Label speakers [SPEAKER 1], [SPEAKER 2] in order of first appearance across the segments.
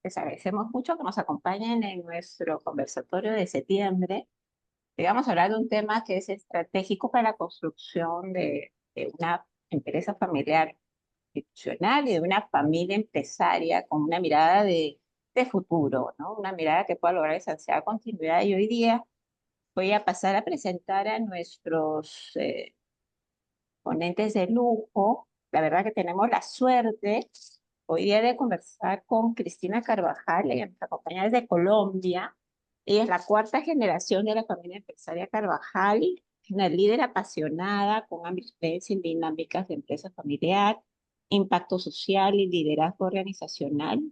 [SPEAKER 1] Les agradecemos mucho que nos acompañen en nuestro conversatorio de septiembre. Y vamos a hablar de un tema que es estratégico para la construcción de una empresa familiar institucional y de una familia empresaria con una mirada de futuro, ¿no? Una mirada que pueda lograr esa ansiada continuidad. Y hoy día voy a pasar a presentar a nuestros ponentes de lujo. La verdad que tenemos la suerte hoy día de conversar con Cristina Carvajal, ella nos acompaña desde Colombia. Ella es la cuarta generación de la familia empresaria Carvajal, una líder apasionada con amplia experiencia en dinámicas de empresa familiar, impacto social y liderazgo organizacional.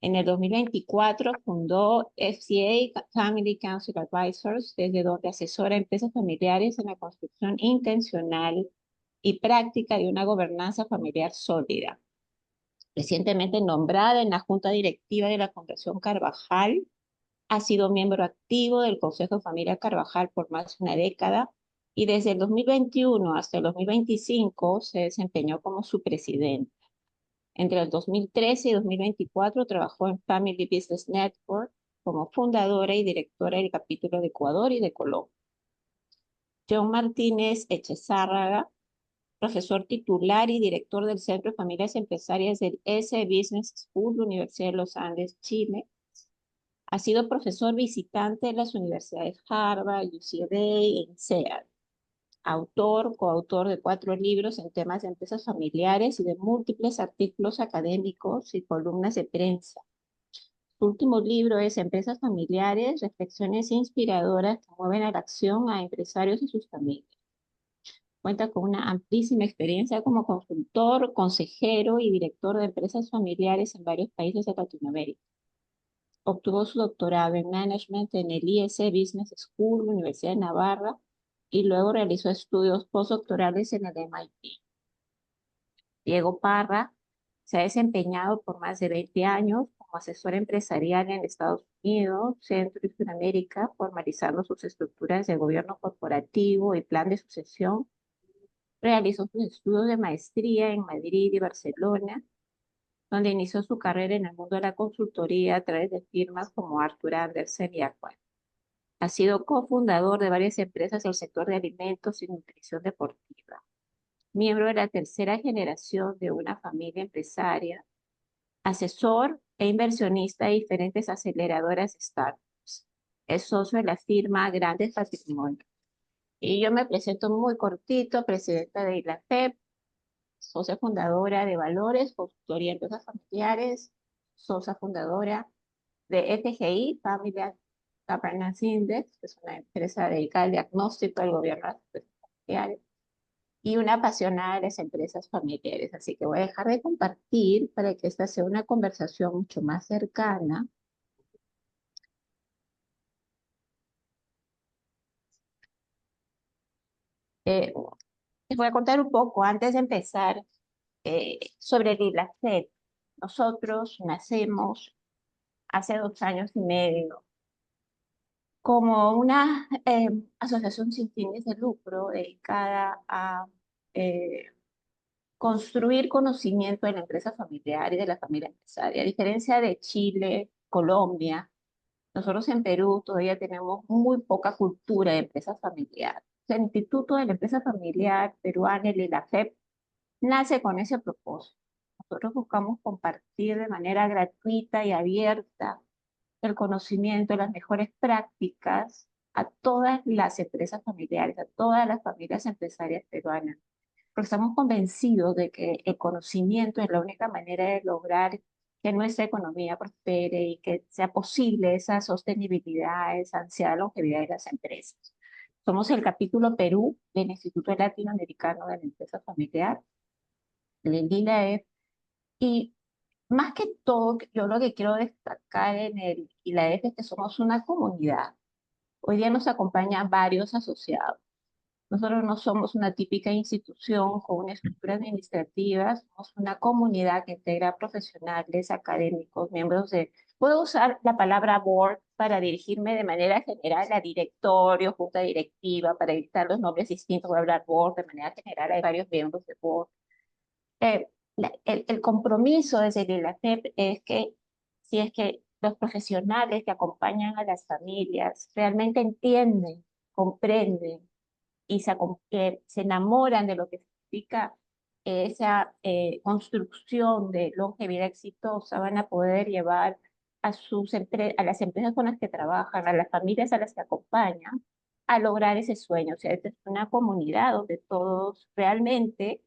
[SPEAKER 1] En el 2024 fundó FCA Family Council Advisors, desde donde asesora a empresas familiares en la construcción intencional y práctica de una gobernanza familiar sólida. Recientemente nombrada en la Junta Directiva de la Fundación Carvajal, ha sido miembro activo del Consejo de Familia Carvajal por más de una década y desde el 2021 hasta el 2025 se desempeñó como su presidente. Entre el 2013 y 2024 trabajó en Family Business Network como fundadora y directora del capítulo de Ecuador y de Colombia. John Martínez Echezárraga, profesor titular y director del Centro de Familias Empresarias del S Business School, Universidad de los Andes, Chile. Ha sido profesor visitante en las universidades Harvard, UCLA e INSEAD. Autor, coautor de 4 libros en temas de empresas familiares y de múltiples artículos académicos y columnas de prensa. Su último libro es Empresas Familiares, reflexiones inspiradoras que mueven a la acción a empresarios y sus familias. Cuenta con una amplísima experiencia como consultor, consejero y director de empresas familiares en varios países de Latinoamérica. Obtuvo su doctorado en Management en el IS Business School, Universidad de Navarra, y luego realizó estudios postdoctorales en el MIT. Diego Parra se ha desempeñado por más de 20 años como asesor empresarial en Estados Unidos, Centro y Sudamérica, formalizando sus estructuras de gobierno corporativo y plan de sucesión. Realizó sus estudios de maestría en Madrid y Barcelona, donde inició su carrera en el mundo de la consultoría a través de firmas como Arthur Andersen y Aqua. Ha sido cofundador de varias empresas del sector de alimentos y nutrición deportiva. Miembro de la tercera generación de una familia empresaria, asesor e inversionista de diferentes aceleradoras startups. Es socio de la firma Grandes Patrimonios. Y yo me presento muy cortito, presidenta de ILAFEP, socia fundadora de Valores, consultoría de empresas familiares, socia fundadora de FGI, Family Governance Index, que es una empresa dedicada al diagnóstico del gobierno de las empresas familiares, y una apasionada de las empresas familiares. Así que voy a dejar de compartir para que esta sea una conversación mucho más cercana. Eh, Les voy a contar un poco antes de empezar sobre el ILACET. Nosotros nacemos hace 2 años y medio como una asociación sin fines de lucro dedicada a eh, construir conocimiento de la empresa familiar y de la familia empresaria. A diferencia de Chile, Colombia, nosotros en Perú todavía tenemos muy poca cultura de empresa familiar. El Instituto de la Empresa Familiar Peruana, el ILAFEP, nace con ese propósito. Nosotros buscamos compartir de manera gratuita y abierta el conocimiento, las mejores prácticas a todas las empresas familiares, a todas las familias empresarias peruanas, porque estamos convencidos de que el conocimiento es la única manera de lograr que nuestra economía prospere y que sea posible esa sostenibilidad, esa ansiada longevidad de las empresas. Somos el capítulo Perú del Instituto Latinoamericano de la Empresa Familiar, del ILAEF, y más que todo, yo lo que quiero destacar en el ILAEF es que somos una comunidad. Hoy día nos acompañan varios asociados. Nosotros no somos una típica institución con una estructura administrativa, somos una comunidad que integra profesionales, académicos, miembros de... Puedo usar la palabra board para dirigirme de manera general a directorio, junta directiva, para evitar los nombres distintos, voy a hablar board de manera general, hay varios miembros de board. El compromiso desde el ILAFEP es que si es que los profesionales que acompañan a las familias realmente entienden, comprenden y que se enamoran de lo que significa esa construcción de longevidad exitosa, van a poder llevar a las empresas con las que trabajan, a las familias a las que acompañan, a lograr ese sueño. O sea, esta es una comunidad donde todos realmente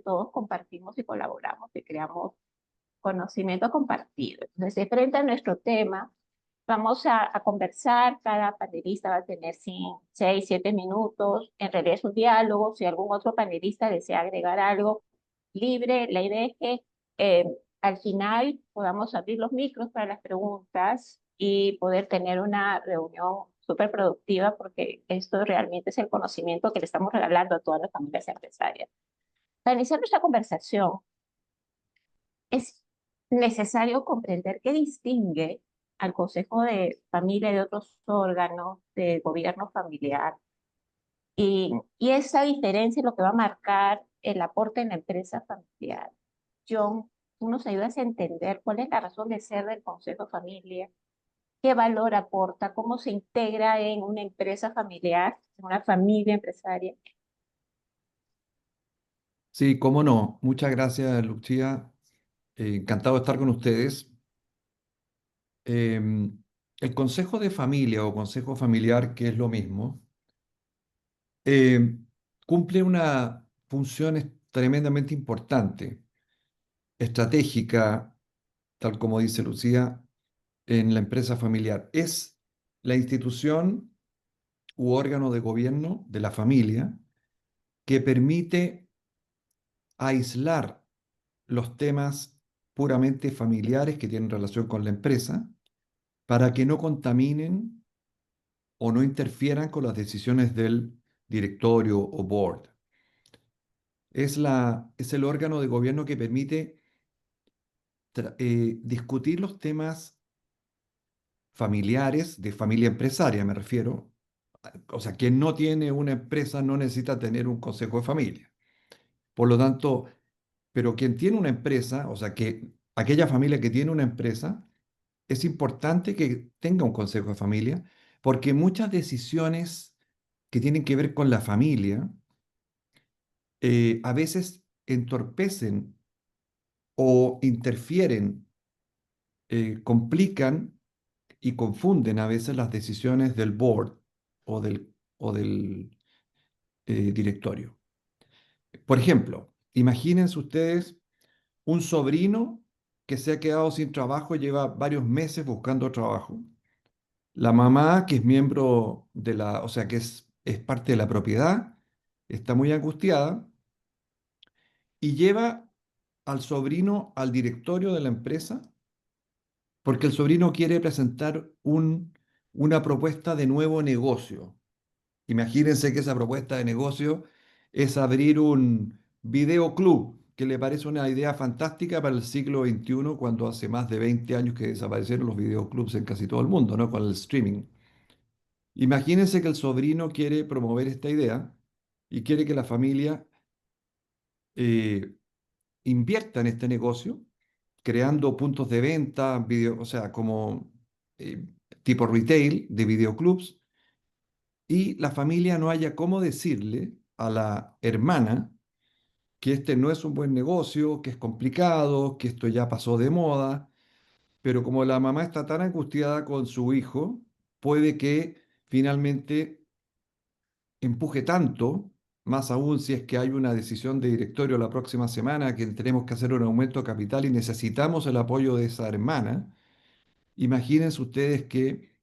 [SPEAKER 1] todos compartimos y colaboramos y creamos conocimiento compartido. Entonces, de frente a nuestro tema, vamos a conversar, cada panelista va a tener 6, 7 minutos, en realidad es un diálogo, si algún otro panelista desea agregar algo libre, la idea es que eh, al final podamos abrir los micros para las preguntas y poder tener una reunión súper productiva porque esto realmente es el conocimiento que le estamos regalando a todas las familias empresarias. Para iniciar nuestra conversación, es necesario comprender qué distingue al Consejo de Familia de otros órganos de gobierno familiar. Y esa diferencia es lo que va a marcar el aporte en la empresa familiar. John, tú nos ayudas a entender cuál es la razón de ser del Consejo de Familia, qué valor aporta, cómo se integra en una empresa familiar, en una familia empresaria.
[SPEAKER 2] Sí, cómo no. Muchas gracias, Lucía. Encantado de estar con ustedes. El consejo de familia o consejo familiar, que es lo mismo, em, cumple una función tremendamente importante, estratégica, tal como dice Lucía, en la empresa familiar. Es la institución u órgano de gobierno de la familia que permite aislar los temas puramente familiares que tienen relación con la empresa para que no contaminen o no interfieran con las decisiones del directorio o board. Es el órgano de gobierno que permite discutir los temas familiares, de familia empresaria me refiero. O sea, quien no tiene una empresa no necesita tener un consejo de familia. Por lo tanto, pero quien tiene una empresa, o sea, que aquella familia que tiene una empresa, es importante que tenga un consejo de familia, porque muchas decisiones que tienen que ver con la familia a veces entorpecen o interfieren, complican y confunden a veces las decisiones del board o del directorio. Por ejemplo, imagínense ustedes un sobrino que se ha quedado sin trabajo, lleva varios meses buscando trabajo. La mamá, que es miembro de o sea, que es parte de la propiedad, está muy angustiada y lleva al sobrino al directorio de la empresa porque el sobrino quiere presentar una propuesta de nuevo negocio. Imagínense que esa propuesta de negocio es abrir un videoclub, que le parece una idea fantástica para el siglo XXI, cuando hace más de 20 años que desaparecieron los videoclubs en casi todo el mundo, ¿no? Con el streaming. Imagínense que el sobrino quiere promover esta idea y quiere que la familia eh, invierta en este negocio, creando puntos de venta, o sea, como eh, tipo retail de videoclubs, y la familia no haya cómo decirle a la hermana que este no es un buen negocio, que es complicado, que esto ya pasó de moda, pero como la mamá está tan angustiada con su hijo, puede que finalmente empuje tanto, más aún si es que hay una decisión de directorio la próxima semana que tenemos que hacer un aumento de capital y necesitamos el apoyo de esa hermana. Imagínense ustedes que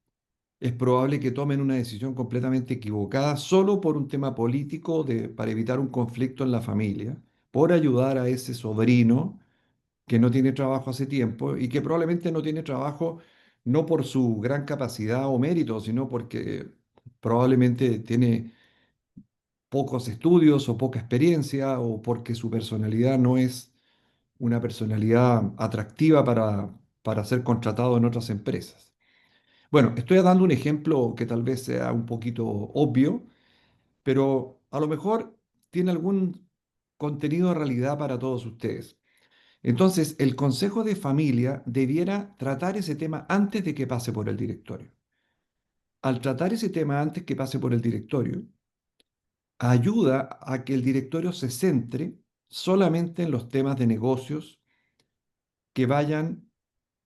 [SPEAKER 2] es probable que tomen una decisión completamente equivocada solo por un tema político para evitar un conflicto en la familia, por ayudar a ese sobrino que no tiene trabajo hace tiempo y que probablemente no tiene trabajo no por su gran capacidad o mérito, sino porque probablemente tiene pocos estudios o poca experiencia o porque su personalidad no es una personalidad atractiva para ser contratado en otras empresas. Bueno, estoy dando un ejemplo que tal vez sea un poquito obvio, pero a lo mejor tiene algún contenido de realidad para todos ustedes. Entonces, el Consejo de Familia debiera tratar ese tema antes de que pase por el directorio. Al tratar ese tema antes que pase por el directorio, ayuda a que el directorio se centre solamente en los temas de negocios que vayan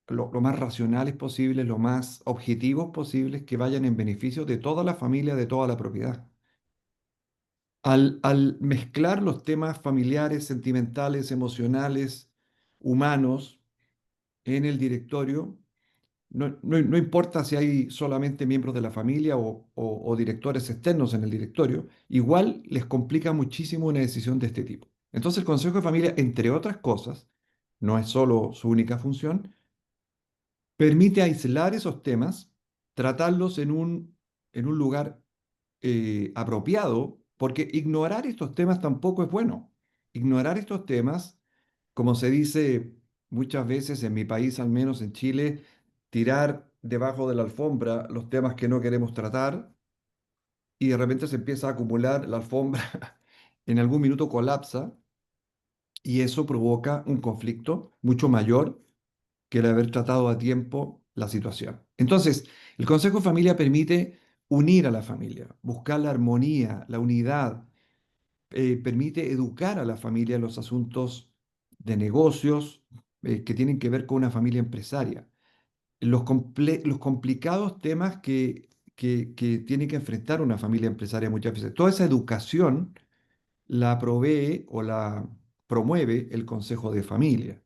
[SPEAKER 2] lo más racionales posibles, lo más objetivos posibles, que vayan en beneficio de toda la familia, de toda la propiedad. Al mezclar los temas familiares, sentimentales, emocionales, humanos en el directorio, no importa si hay solamente miembros de la familia o directores externos en el directorio, igual les complica muchísimo una decisión de este tipo. Entonces el Consejo de Familia, entre otras cosas, no es solo su única función, permite aislar esos temas, tratarlos en un lugar apropiado, porque ignorar estos temas tampoco es bueno. Ignorar estos temas, como se dice muchas veces en mi país, al menos en Chile, tirar debajo de la alfombra los temas que no queremos tratar y de repente se empieza a acumular la alfombra, en algún minuto colapsa y eso provoca un conflicto mucho mayor que el haber tratado a tiempo la situación. Entonces, el Consejo de Familia permite unir a la familia, buscar la armonía, la unidad, permite educar a la familia en los asuntos de negocios que tienen que ver con una familia empresaria. Los complicados temas que tiene que enfrentar una familia empresaria muchas veces. Toda esa educación la provee o la promueve el Consejo de Familia.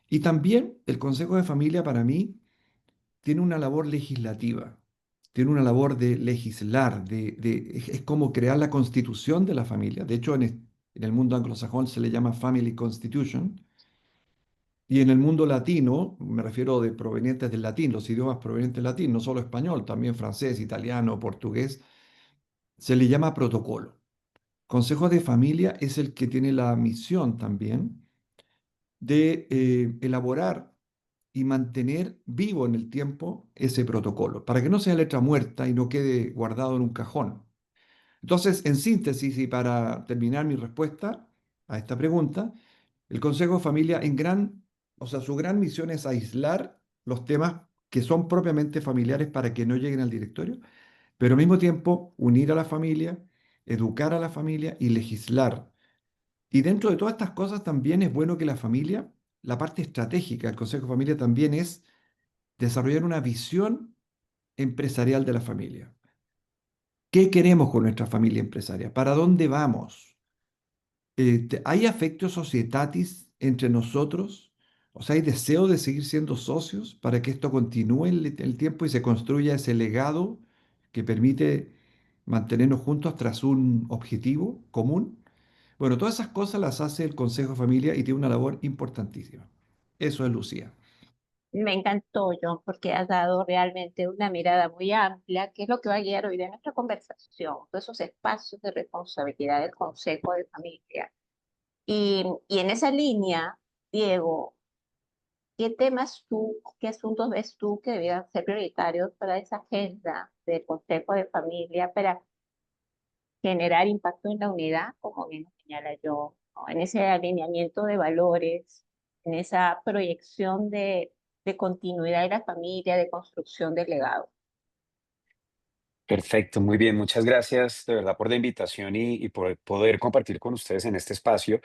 [SPEAKER 2] Y también el Consejo de Familia para mí tiene una labor legislativa, tiene una labor de legislar, es como crear la constitución de la familia. De hecho, en el mundo anglosajón se le llama Family Constitution. Y en el mundo latino, me refiero de provenientes del latín, los idiomas provenientes del latín, no solo español, también francés, italiano, portugués, se le llama protocolo. Consejo de Familia es el que tiene la misión también de elaborar y mantener vivo en el tiempo ese protocolo, para que no sea letra muerta y no quede guardado en un cajón. Entonces, en síntesis y para terminar mi respuesta a esta pregunta, el Consejo de Familia o sea, su gran misión es aislar los temas que son propiamente familiares para que no lleguen al directorio, pero al mismo tiempo unir a la familia, educar a la familia y legislar. Y dentro de todas estas cosas también es bueno que la familia, la parte estratégica del Consejo de Familia también es desarrollar una visión empresarial de la familia. ¿Qué queremos con nuestra familia empresaria? ¿Para dónde vamos? ¿Hay affectio societatis entre nosotros? O sea, ¿hay deseo de seguir siendo socios para que esto continúe en el tiempo y se construya ese legado que permite mantenernos juntos tras un objetivo común? Bueno, todas esas cosas las hace el Consejo de Familia y tiene una labor importantísima. Eso es Lucía.
[SPEAKER 1] Me encantó, John, porque has dado realmente una mirada muy amplia, que es lo que va a guiar hoy de nuestra conversación, todos esos espacios de responsabilidad del Consejo de Familia. Y en esa línea, Diego, ¿qué temas tú, qué asuntos ves tú que debieran ser prioritarios para esa agenda del Consejo de Familia para generar impacto en la unidad, como bien lo señala yo, ¿no? En ese alineamiento de valores, en esa proyección de continuidad de la familia, de construcción del legado?
[SPEAKER 3] Perfecto, muy bien. Muchas gracias de verdad por la invitación y por poder compartir con ustedes en este espacio.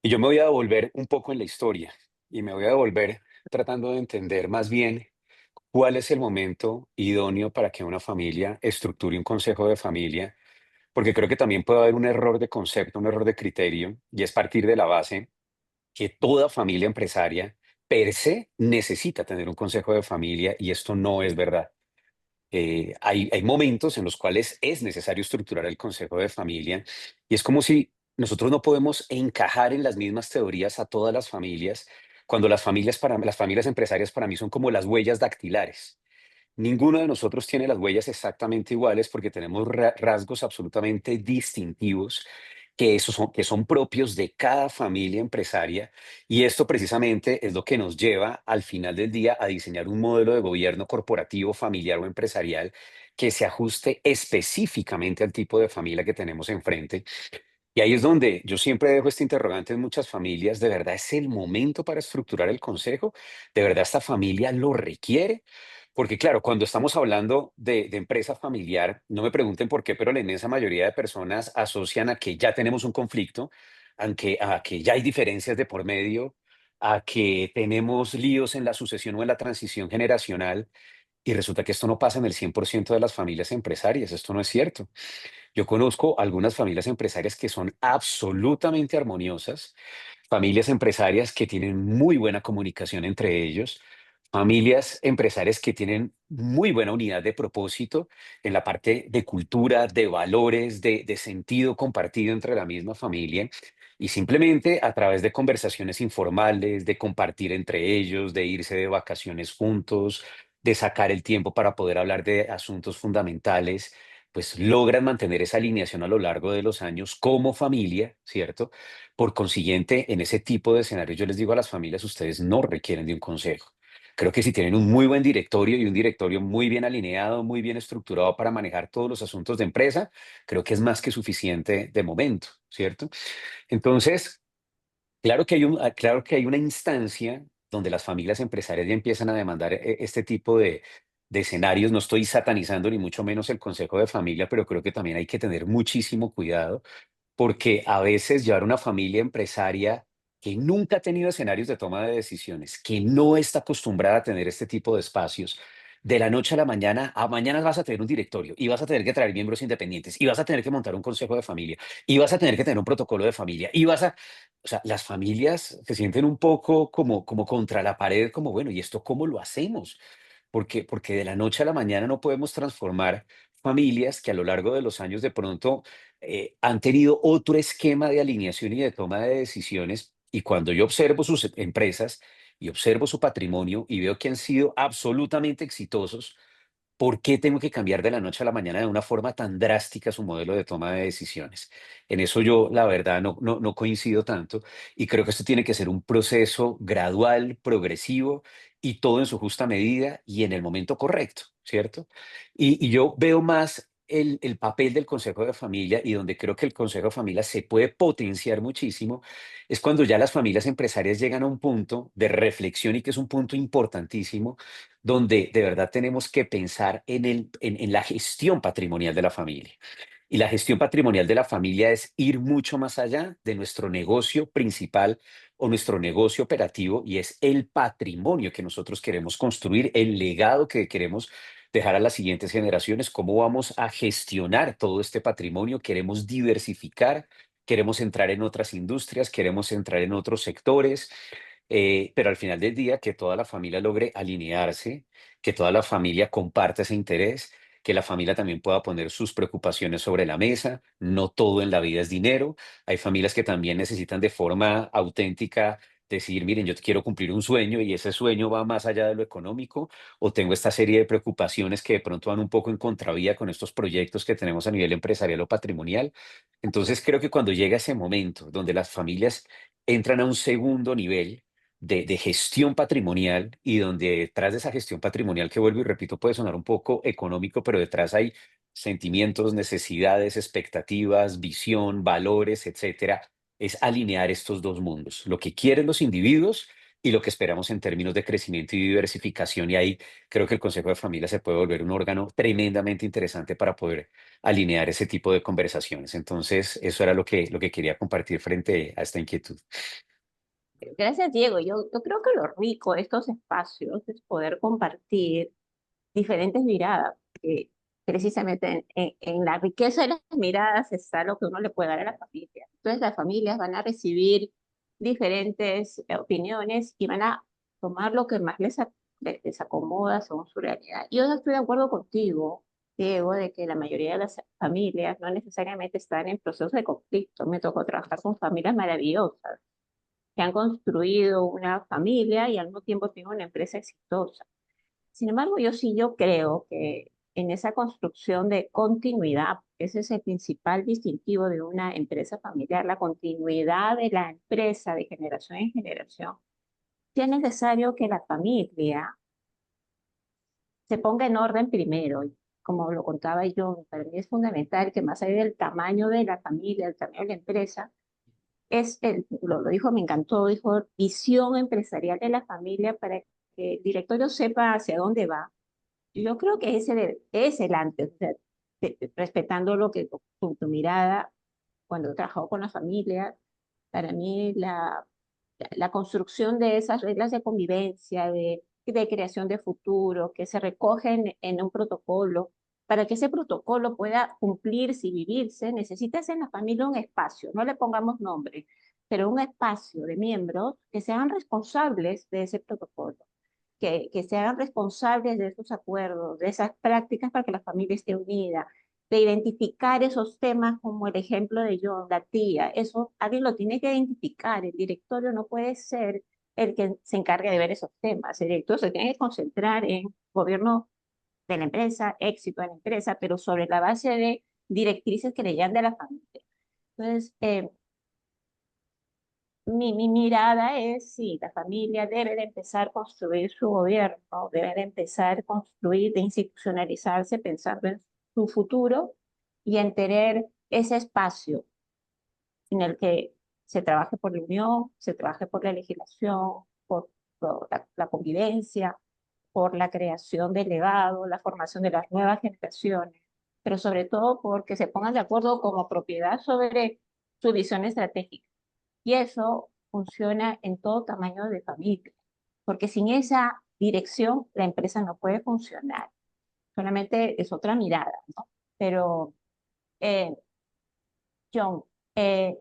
[SPEAKER 3] Y yo me voy a devolver un poco en la historia y me voy a devolver tratando de entender más bien cuál es el momento idóneo para que una familia estructure un consejo de familia, porque creo que también puede haber un error de concepto, un error de criterio, y es partir de la base que toda familia empresaria per se necesita tener un consejo de familia y esto no es verdad. Hay momentos en los cuales es necesario estructurar el consejo de familia y es como si nosotros no podemos encajar en las mismas teorías a todas las familias, cuando las familias empresarias para mí son como las huellas dactilares. Ninguno de nosotros tiene las huellas exactamente iguales porque tenemos rasgos absolutamente distintivos que son propios de cada familia empresaria y esto precisamente es lo que nos lleva al final del día a diseñar un modelo de gobierno corporativo, familiar o empresarial que se ajuste específicamente al tipo de familia que tenemos enfrente Y ahí es donde yo siempre dejo este interrogante en muchas familias, ¿de verdad es el momento para estructurar el consejo? ¿De verdad esta familia lo requiere? Porque claro, cuando estamos hablando de empresa familiar, no me pregunten por qué, pero la inmensa mayoría de personas asocian a que ya tenemos un conflicto, a que ya hay diferencias de por medio, a que tenemos líos en la sucesión o en la transición generacional, y resulta que esto no pasa en el 100% de las familias empresarias, esto no es cierto. Yo conozco algunas familias empresarias que son absolutamente armoniosas, familias empresarias que tienen muy buena comunicación entre ellos, familias empresarias que tienen muy buena unidad de propósito en la parte de cultura, de valores, de sentido compartido entre la misma familia. Y simplemente a través de conversaciones informales, de compartir entre ellos, de irse de vacaciones juntos, de sacar el tiempo para poder hablar de asuntos fundamentales, pues logran mantener esa alineación a lo largo de los años como familia, ¿cierto? Por consiguiente, en ese tipo de escenarios yo les digo a las familias, ustedes no requieren de un consejo. Creo que si tienen un muy buen directorio y un directorio muy bien alineado, muy bien estructurado para manejar todos los asuntos de empresa, creo que es más que suficiente de momento, ¿cierto? Entonces, claro que hay una instancia donde las familias empresarias ya empiezan a demandar este tipo de escenarios. No estoy satanizando ni mucho menos el consejo de familia, pero creo que también hay que tener muchísimo cuidado porque a veces llevar una familia empresaria que nunca ha tenido escenarios de toma de decisiones, que no está acostumbrada a tener este tipo de espacios, de la noche a mañana vas a tener un directorio y vas a tener que traer miembros independientes y vas a tener que montar un consejo de familia y vas a tener que tener un protocolo de familia y o sea, las familias se sienten un poco como contra la pared, como, bueno, ¿y esto cómo lo hacemos? Porque de la noche a la mañana no podemos transformar familias que a lo largo de los años de pronto han tenido otro esquema de alineación y de toma de decisiones. Y cuando yo observo sus empresas y observo su patrimonio y veo que han sido absolutamente exitosos, ¿por qué tengo que cambiar de la noche a la mañana de una forma tan drástica su modelo de toma de decisiones? En eso yo, la verdad, no coincido tanto y creo que esto tiene que ser un proceso gradual, progresivo y todo en su justa medida y en el momento correcto, ¿cierto? Y yo veo más el papel del Consejo de Familia y donde creo que el Consejo de Familia se puede potenciar muchísimo, es cuando ya las familias empresarias llegan a un punto de reflexión y que es un punto importantísimo donde de verdad tenemos que pensar en la gestión patrimonial de la familia. Y la gestión patrimonial de la familia es ir mucho más allá de nuestro negocio principal o nuestro negocio operativo y es el patrimonio que nosotros queremos construir, el legado que queremos dejar a las siguientes generaciones, cómo vamos a gestionar todo este patrimonio, queremos diversificar, queremos entrar en otras industrias, queremos entrar en otros sectores, pero al final del día que toda la familia logre alinearse, que toda la familia comparta ese interés, que la familia también pueda poner sus preocupaciones sobre la mesa. No todo en la vida es dinero. Hay familias que también necesitan de forma auténtica decir, miren, yo quiero cumplir un sueño y ese sueño va más allá de lo económico, o tengo esta serie de preocupaciones que de pronto van un poco en contravía con estos proyectos que tenemos a nivel empresarial o patrimonial. Entonces creo que cuando llega ese momento donde las familias entran a un segundo nivel, de gestión patrimonial y donde detrás de esa gestión patrimonial, que vuelvo y repito, puede sonar un poco económico, pero detrás hay sentimientos, necesidades, expectativas, visión, valores, etcétera, es alinear estos dos mundos, lo que quieren los individuos y lo que esperamos en términos de crecimiento y diversificación. Y ahí creo que el Consejo de Familia se puede volver un órgano tremendamente interesante para poder alinear ese tipo de conversaciones. Entonces, eso era lo que quería compartir frente a esta inquietud.
[SPEAKER 1] Gracias, Diego. Yo creo que lo rico de estos espacios es poder compartir diferentes miradas, que precisamente en la riqueza de las miradas está lo que uno le puede dar a la familia. Entonces las familias van a recibir diferentes opiniones y van a tomar lo que más les acomoda según su realidad. Yo estoy de acuerdo contigo, Diego, de que la mayoría de las familias no necesariamente están en procesos de conflicto. Me tocó trabajar con familias maravillosas que han construido una familia y al mismo tiempo tienen una empresa exitosa. Sin embargo, yo creo que en esa construcción de continuidad, ese es el principal distintivo de una empresa familiar, la continuidad de la empresa de generación en generación, sí es necesario que la familia se ponga en orden primero. como lo contaba yo, para mí es fundamental que más allá del tamaño de la familia, del tamaño de la empresa, lo dijo, me encantó, dijo visión empresarial de la familia para que el directorio sepa hacia dónde va. Yo creo que es el antes, o sea, respetando lo que tu mirada, cuando he trabajado con la familia, para mí la construcción de esas reglas de convivencia, de creación de futuro, que se recogen en un protocolo, para que ese protocolo pueda cumplirse y vivirse, necesitas en la familia un espacio, no le pongamos nombre, pero un espacio de miembros que sean responsables de ese protocolo, que se hagan responsables de esos acuerdos, de esas prácticas para que la familia esté unida, de identificar esos temas como el ejemplo de John, la tía, eso alguien lo tiene que identificar, el directorio no puede ser el que se encargue de ver esos temas, el directorio se tiene que concentrar en gobierno de la empresa, éxito de la empresa, pero sobre la base de directrices que le llegan de la familia. Entonces, mi mirada es, sí, la familia debe de empezar a construir su gobierno, debe de empezar a construir, de institucionalizarse pensando en su futuro y en tener ese espacio en el que se trabaje por la unión, se trabaje por la legislación, por la convivencia, por la creación del legado, la formación de las nuevas generaciones, pero sobre todo porque se pongan de acuerdo como propiedad sobre su visión estratégica. Y eso funciona en todo tamaño de familia, porque sin esa dirección la empresa no puede funcionar. Solamente es otra mirada, ¿no? Pero, eh, John, eh,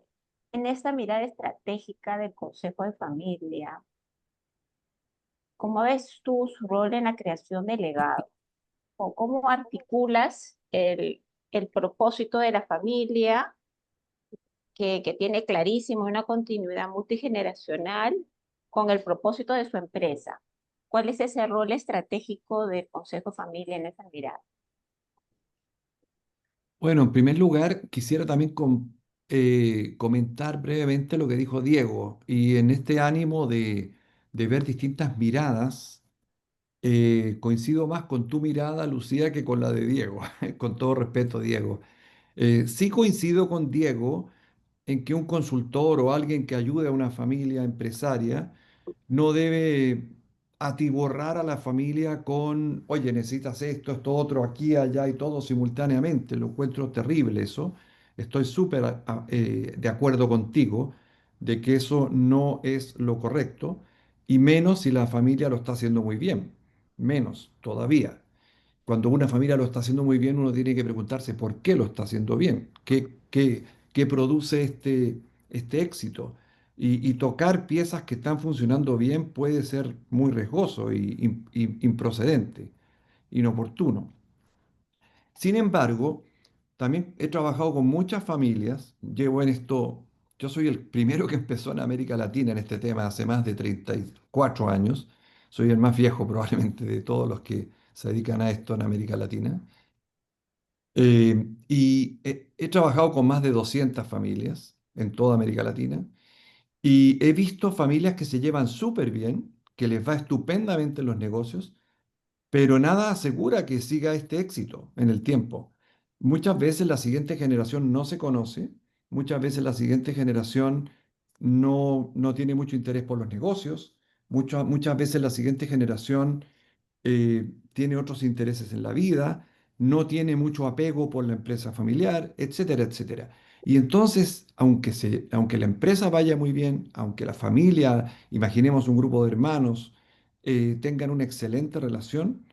[SPEAKER 1] en esta mirada estratégica del Consejo de Familia, ¿cómo ves tú su rol en la creación del legado? ¿O cómo articulas el propósito de la familia que tiene clarísimo una continuidad multigeneracional con el propósito de su empresa? ¿Cuál es ese rol estratégico del Consejo Familia en esa mirada?
[SPEAKER 2] Bueno, en primer lugar, quisiera también comentar brevemente lo que dijo Diego y en este ánimo de ver distintas miradas. Coincido más con tu mirada, Lucía, que con la de Diego, con todo respeto, Diego. Sí coincido con Diego en que un consultor o alguien que ayude a una familia empresaria no debe atiborrar a la familia con, oye, necesitas esto, esto, otro, aquí, allá y todo simultáneamente. Lo encuentro terrible eso. Estoy súper de acuerdo contigo de que eso no es lo correcto, y menos si la familia lo está haciendo muy bien, menos todavía. Cuando una familia lo está haciendo muy bien, uno tiene que preguntarse por qué lo está haciendo bien, qué produce este éxito. Y tocar piezas que están funcionando bien puede ser muy riesgoso y improcedente, inoportuno. Sin embargo, también he trabajado con muchas familias, llevo en esto, yo soy el primero que empezó en América Latina en este tema hace más de 34 años, soy el más viejo probablemente de todos los que se dedican a esto en América Latina. Y he trabajado con más de 200 familias en toda América Latina y he visto familias que se llevan súper bien, que les va estupendamente en los negocios, pero nada asegura que siga este éxito en el tiempo. Muchas veces la siguiente generación no se conoce, muchas veces la siguiente generación no tiene mucho interés por los negocios, muchas veces la siguiente generación tiene otros intereses en la vida, no tiene mucho apego por la empresa familiar, etcétera, etcétera. Y entonces, aunque la empresa vaya muy bien, aunque la familia, imaginemos un grupo de hermanos, tengan una excelente relación,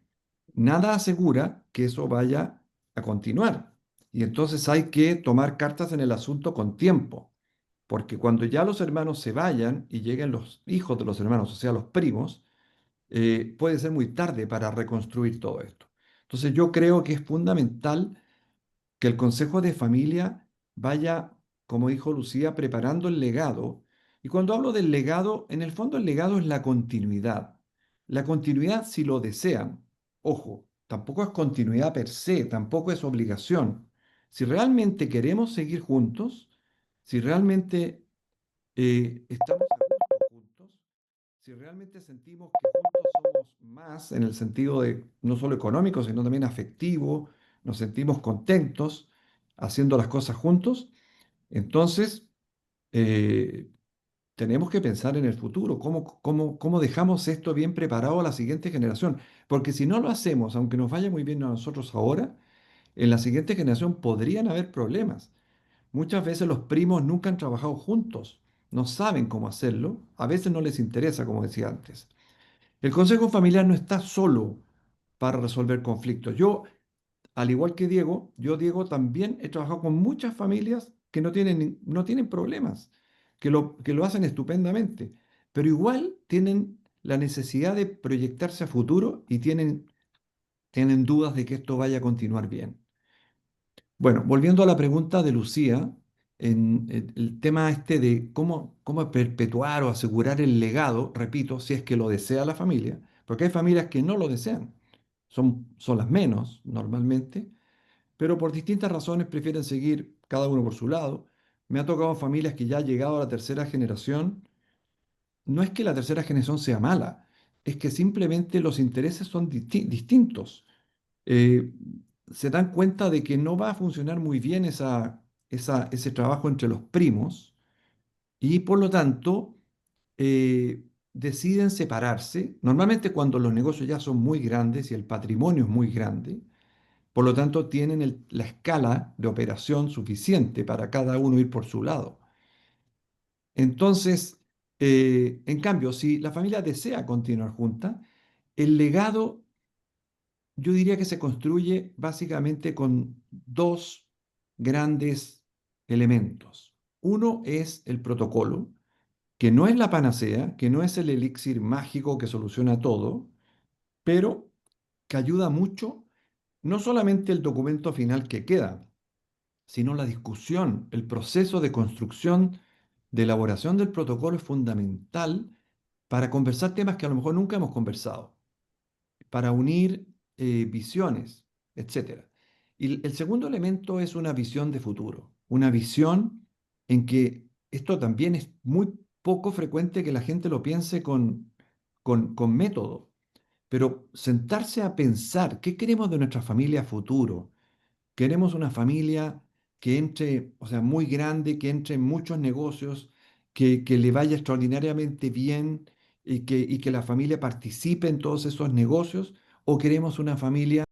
[SPEAKER 2] nada asegura que eso vaya a continuar. Y entonces hay que tomar cartas en el asunto con tiempo, porque cuando ya los hermanos se vayan y lleguen los hijos de los hermanos, o sea, los primos, puede ser muy tarde para reconstruir todo esto. Entonces yo creo que es fundamental que el Consejo de Familia vaya, como dijo Lucía, preparando el legado. Y cuando hablo del legado, en el fondo el legado es la continuidad. La continuidad si lo desean. Ojo, tampoco es continuidad per se, tampoco es obligación. Si realmente queremos seguir juntos, si realmente estamos a gusto juntos, si realmente sentimos que juntos somos más en el sentido de no solo económico, sino también afectivo, nos sentimos contentos haciendo las cosas juntos, entonces eh, tenemos que pensar en el futuro, cómo dejamos esto bien preparado a la siguiente generación. Porque si no lo hacemos, aunque nos vaya muy bien a nosotros ahora, en la siguiente generación podrían haber problemas. Muchas veces los primos nunca han trabajado juntos, no saben cómo hacerlo, a veces no les interesa, como decía antes. El consejo familiar no está solo para resolver conflictos. Yo, al igual que Diego, Diego, también he trabajado con muchas familias que no tienen problemas, que lo hacen estupendamente, pero igual tienen la necesidad de proyectarse a futuro y tienen dudas de que esto vaya a continuar bien. Bueno, volviendo a la pregunta de Lucía, en el tema este de cómo perpetuar o asegurar el legado, repito, si es que lo desea la familia, porque hay familias que no lo desean, son las menos normalmente, pero por distintas razones prefieren seguir cada uno por su lado. Me ha tocado familias que ya han llegado a la tercera generación. No es que la tercera generación sea mala, es que simplemente los intereses son distintos. Eh, Se dan cuenta de que no va a funcionar muy bien ese trabajo entre los primos y por lo tanto deciden separarse. Normalmente cuando los negocios ya son muy grandes y el patrimonio es muy grande, por lo tanto, tienen la escala de operación suficiente para cada uno ir por su lado. Entonces, en cambio, si la familia desea continuar junta, el legado yo diría que se construye básicamente con dos grandes elementos. Uno es el protocolo, que no es la panacea, que no es el elixir mágico que soluciona todo, pero que ayuda mucho, no solamente el documento final que queda, sino la discusión, el proceso de construcción, de elaboración del protocolo es fundamental para conversar temas que a lo mejor nunca hemos conversado, para unir visiones, etcétera. Y el segundo elemento es una visión de futuro, una visión en que esto también es muy poco frecuente que la gente lo piense con método, pero sentarse a pensar qué queremos de nuestra familia a futuro. Queremos una familia que entre, o sea, muy grande, que entre en muchos negocios, que le vaya extraordinariamente bien y que la familia participe en todos esos negocios, o queremos una familia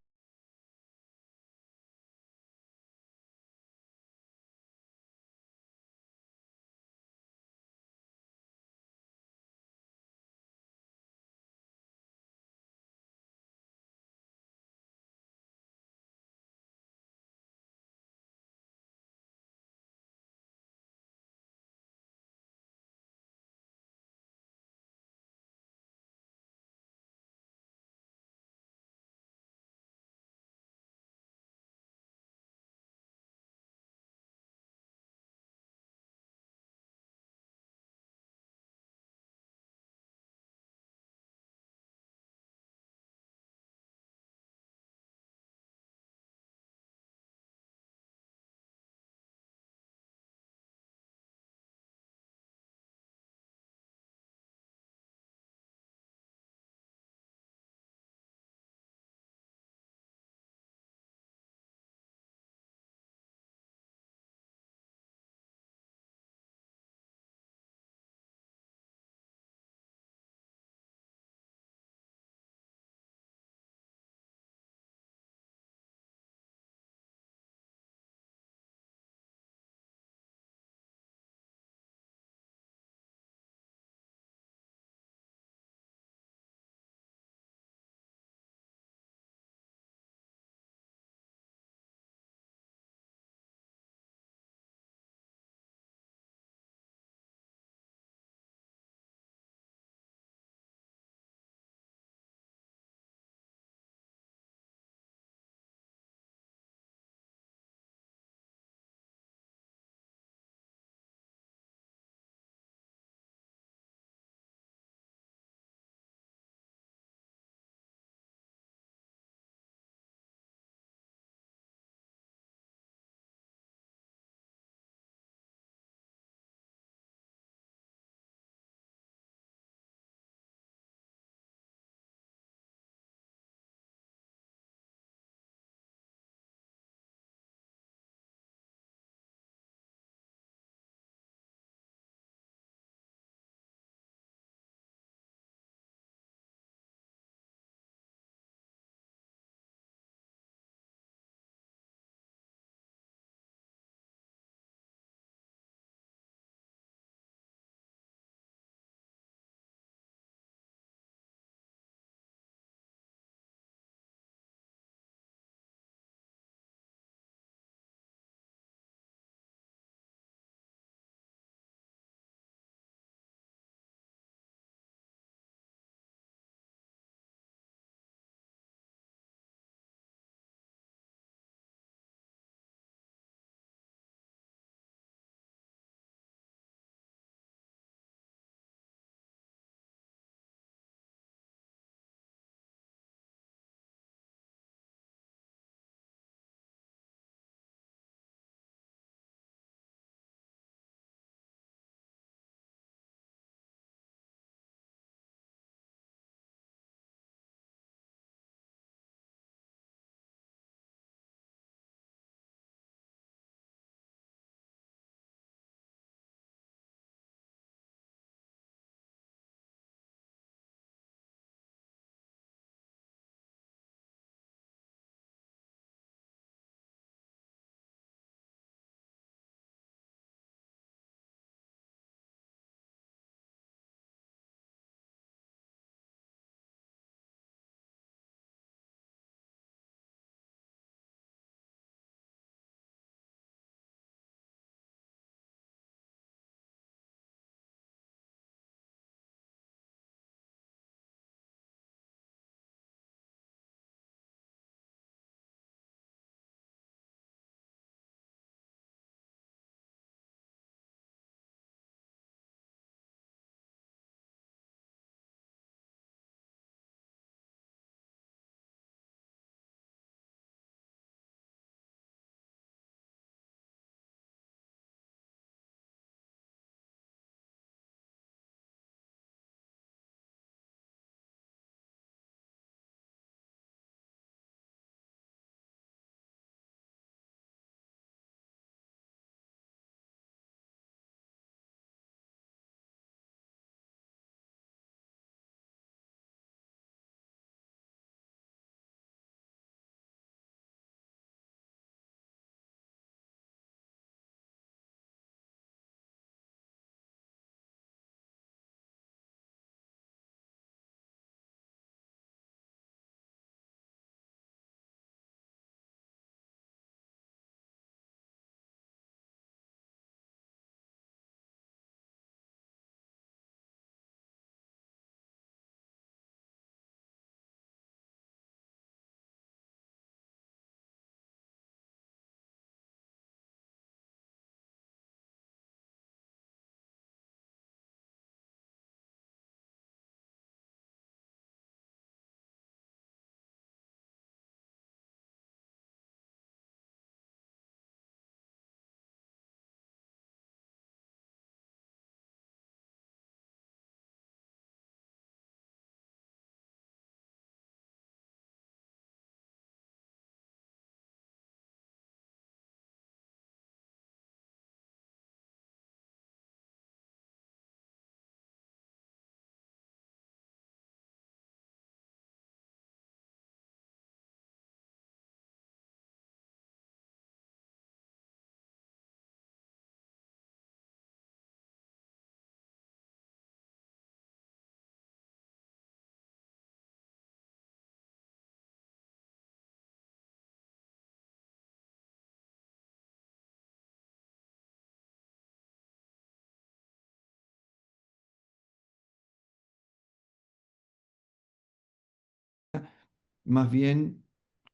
[SPEAKER 2] más bien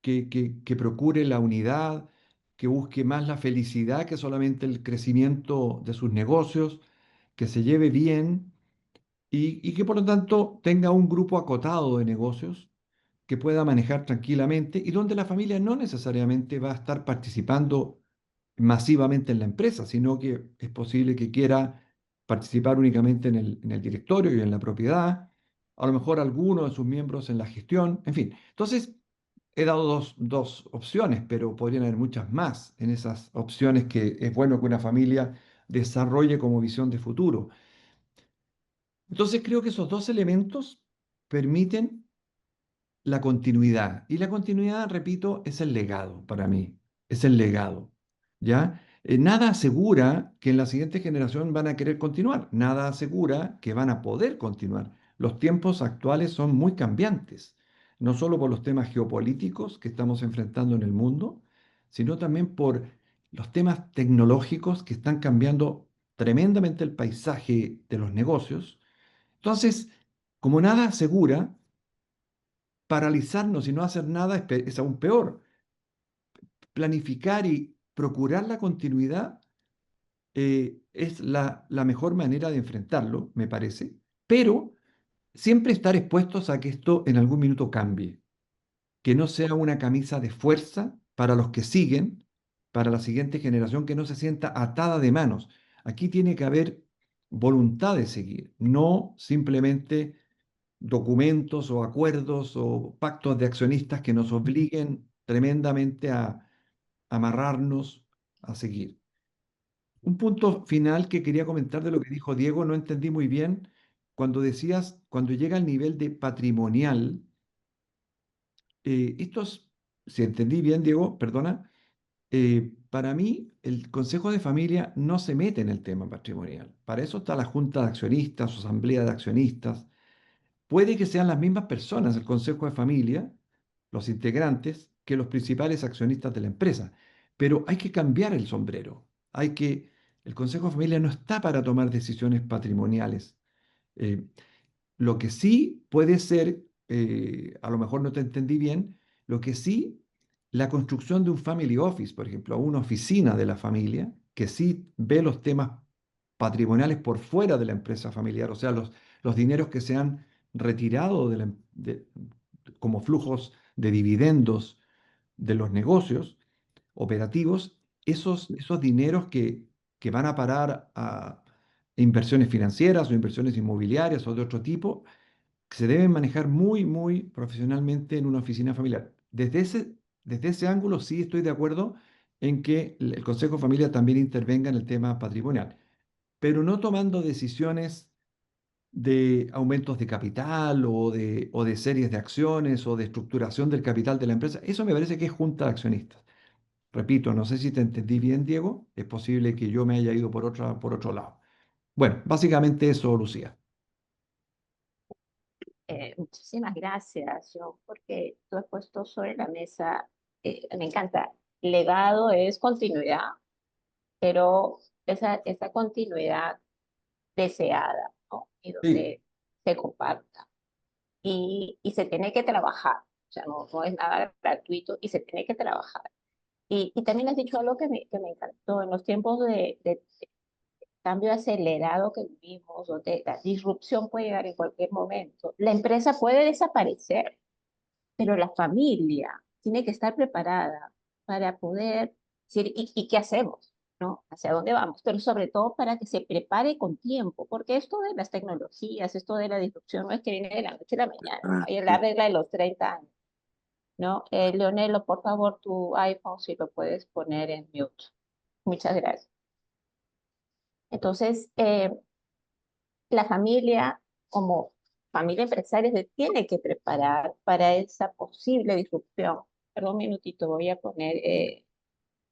[SPEAKER 2] que procure la unidad, que busque más la felicidad que solamente el crecimiento de sus negocios, que se lleve bien y que por lo tanto tenga un grupo acotado de negocios que pueda manejar tranquilamente y donde la familia no necesariamente va a estar participando masivamente en la empresa, sino que es posible que quiera participar únicamente en el directorio y en la propiedad, a lo mejor alguno de sus miembros en la gestión, en fin. Entonces, he dado dos opciones, pero podrían haber muchas más en esas opciones que es bueno que una familia desarrolle como visión de futuro. Entonces, creo que esos dos elementos permiten la continuidad. Y la continuidad, repito, es el legado para mí, es el legado, ¿ya? Nada asegura que en la siguiente generación van a querer continuar, nada asegura que van a poder continuar. Los tiempos actuales son muy cambiantes, no solo por los temas geopolíticos que estamos enfrentando en el mundo, sino también por los temas tecnológicos que están cambiando tremendamente el paisaje de los negocios. Entonces, como nada asegura, paralizarnos y no hacer nada es aún peor. Planificar y procurar la continuidad es la mejor manera de enfrentarlo, me parece, pero siempre estar expuestos a que esto en algún minuto cambie, que no sea una camisa de fuerza para los que siguen, para la siguiente generación, que no se sienta atada de manos. Aquí tiene que haber voluntad de seguir, no simplemente documentos o acuerdos o pactos de accionistas que nos obliguen tremendamente a amarrarnos a seguir. Un punto final que quería comentar de lo que dijo Diego, no entendí muy bien cuando decías, cuando llega al nivel de patrimonial, estos, si entendí bien, Diego, perdona, para mí el Consejo de Familia no se mete en el tema patrimonial. Para eso está la Junta de Accionistas o Asamblea de Accionistas. Puede que sean las mismas personas, el Consejo de Familia, los integrantes, que los principales accionistas de la empresa. Pero hay que cambiar el sombrero. El Consejo de Familia no está para tomar decisiones patrimoniales. Eh, lo que sí puede ser, a lo mejor no te entendí bien, lo que sí, la construcción de un family office, por ejemplo, una oficina de la familia, que sí ve los temas patrimoniales por fuera de la empresa familiar, o sea, los dineros que se han retirado como flujos de dividendos de los negocios operativos, esos dineros que van a parar a inversiones financieras o inversiones inmobiliarias o de otro tipo, que se deben manejar muy, muy profesionalmente en una oficina familiar. Desde ese ángulo sí estoy de acuerdo en que el Consejo de Familia también intervenga en el tema patrimonial, pero no tomando decisiones de aumentos de capital o de series de acciones o de estructuración del capital de la empresa. Eso me parece que es junta de accionistas. Repito, no sé si te entendí bien, Diego. Es posible que yo me haya ido por otro lado. Bueno, básicamente eso, Lucía.
[SPEAKER 1] Muchísimas gracias, John, porque tú has puesto sobre la mesa, me encanta, legado es continuidad, pero esa continuidad deseada, ¿no? Y
[SPEAKER 2] Sí,
[SPEAKER 1] donde se comparta. Y se tiene que trabajar, o sea, no es nada gratuito y se tiene que trabajar. Y también has dicho algo que me encantó, en los tiempos de cambio acelerado que vivimos, donde la disrupción puede llegar en cualquier momento, la empresa puede desaparecer, pero la familia tiene que estar preparada para poder decir, y qué hacemos? ¿No? ¿Hacia dónde vamos? Pero sobre todo para que se prepare con tiempo, porque esto de las tecnologías, esto de la disrupción no es que viene de la noche a la mañana, ¿no?
[SPEAKER 4] Ah,
[SPEAKER 1] Hay la
[SPEAKER 4] sí.
[SPEAKER 1] regla de los 30 años, ¿no? Leonelo, por favor, tu iPhone, si lo puedes poner en mute. Muchas gracias. Entonces, la familia, como familia empresaria, se tiene que preparar para esa posible disrupción. Perdón un minutito, voy a poner,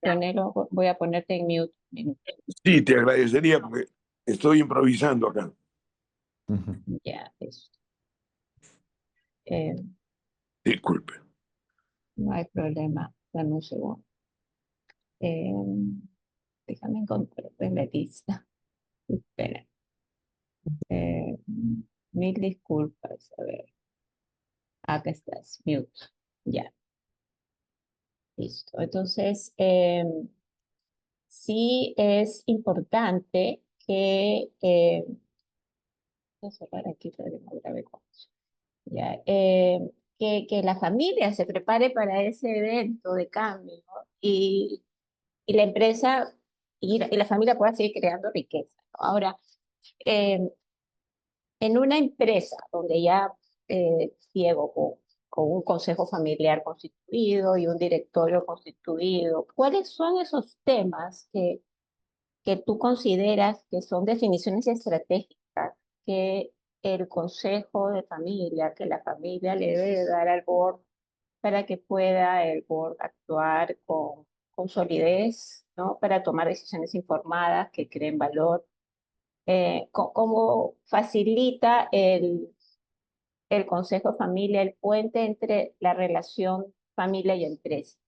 [SPEAKER 1] Leonelo, voy a ponerte en mute. Minuto.
[SPEAKER 4] Sí, te agradecería porque estoy improvisando acá.
[SPEAKER 2] ujú.
[SPEAKER 1] Ya, eso. Eh,
[SPEAKER 4] Disculpe.
[SPEAKER 1] no hay problema. Dame un segundo. Eh, déjame encontrar en la lista. Espera. Eh, mil disculpas. A ver, acá estás, mute. Ya, listo. Entonces, sí es importante que, voy a cerrar aquí para que no grabe con eso. Ya, que la familia se prepare para ese evento de cambio, ¿no? Y la empresa y la familia pueda seguir creando riqueza, ¿no? Ahora, eh, en una empresa donde ya Diego, con un consejo familiar constituido y un directorio constituido, ¿cuáles son esos temas que tú consideras que son definiciones estratégicas que el consejo de familia, que la familia le debe dar al board para que pueda el board actuar con solidez, ¿no? Para tomar decisiones informadas que creen valor? ¿Cómo facilita el consejo de familia el puente entre la relación familia y empresa?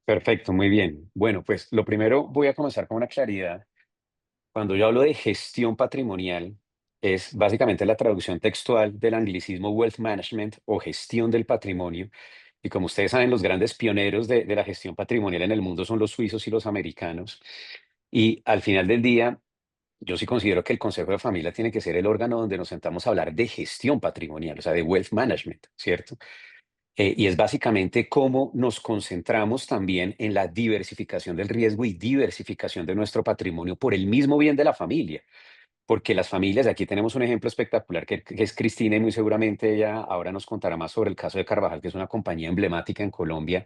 [SPEAKER 3] Perfecto, muy bien. Bueno, pues lo primero voy a comenzar con una claridad. Cuando yo hablo de gestión patrimonial, es básicamente la traducción textual del anglicismo wealth management o gestión del patrimonio. Y como ustedes saben, los grandes pioneros de la gestión patrimonial en el mundo son los suizos y los americanos. Y al final del día, yo sí considero que el Consejo de Familia tiene que ser el órgano donde nos sentamos a hablar de gestión patrimonial, o sea, de wealth management, ¿cierto? Y es básicamente cómo nos concentramos también en la diversificación del riesgo y diversificación de nuestro patrimonio por el mismo bien de la familia. Porque las familias, aquí tenemos un ejemplo espectacular que es Cristina y muy seguramente ella ahora nos contará más sobre el caso de Carvajal, que es una compañía emblemática en Colombia,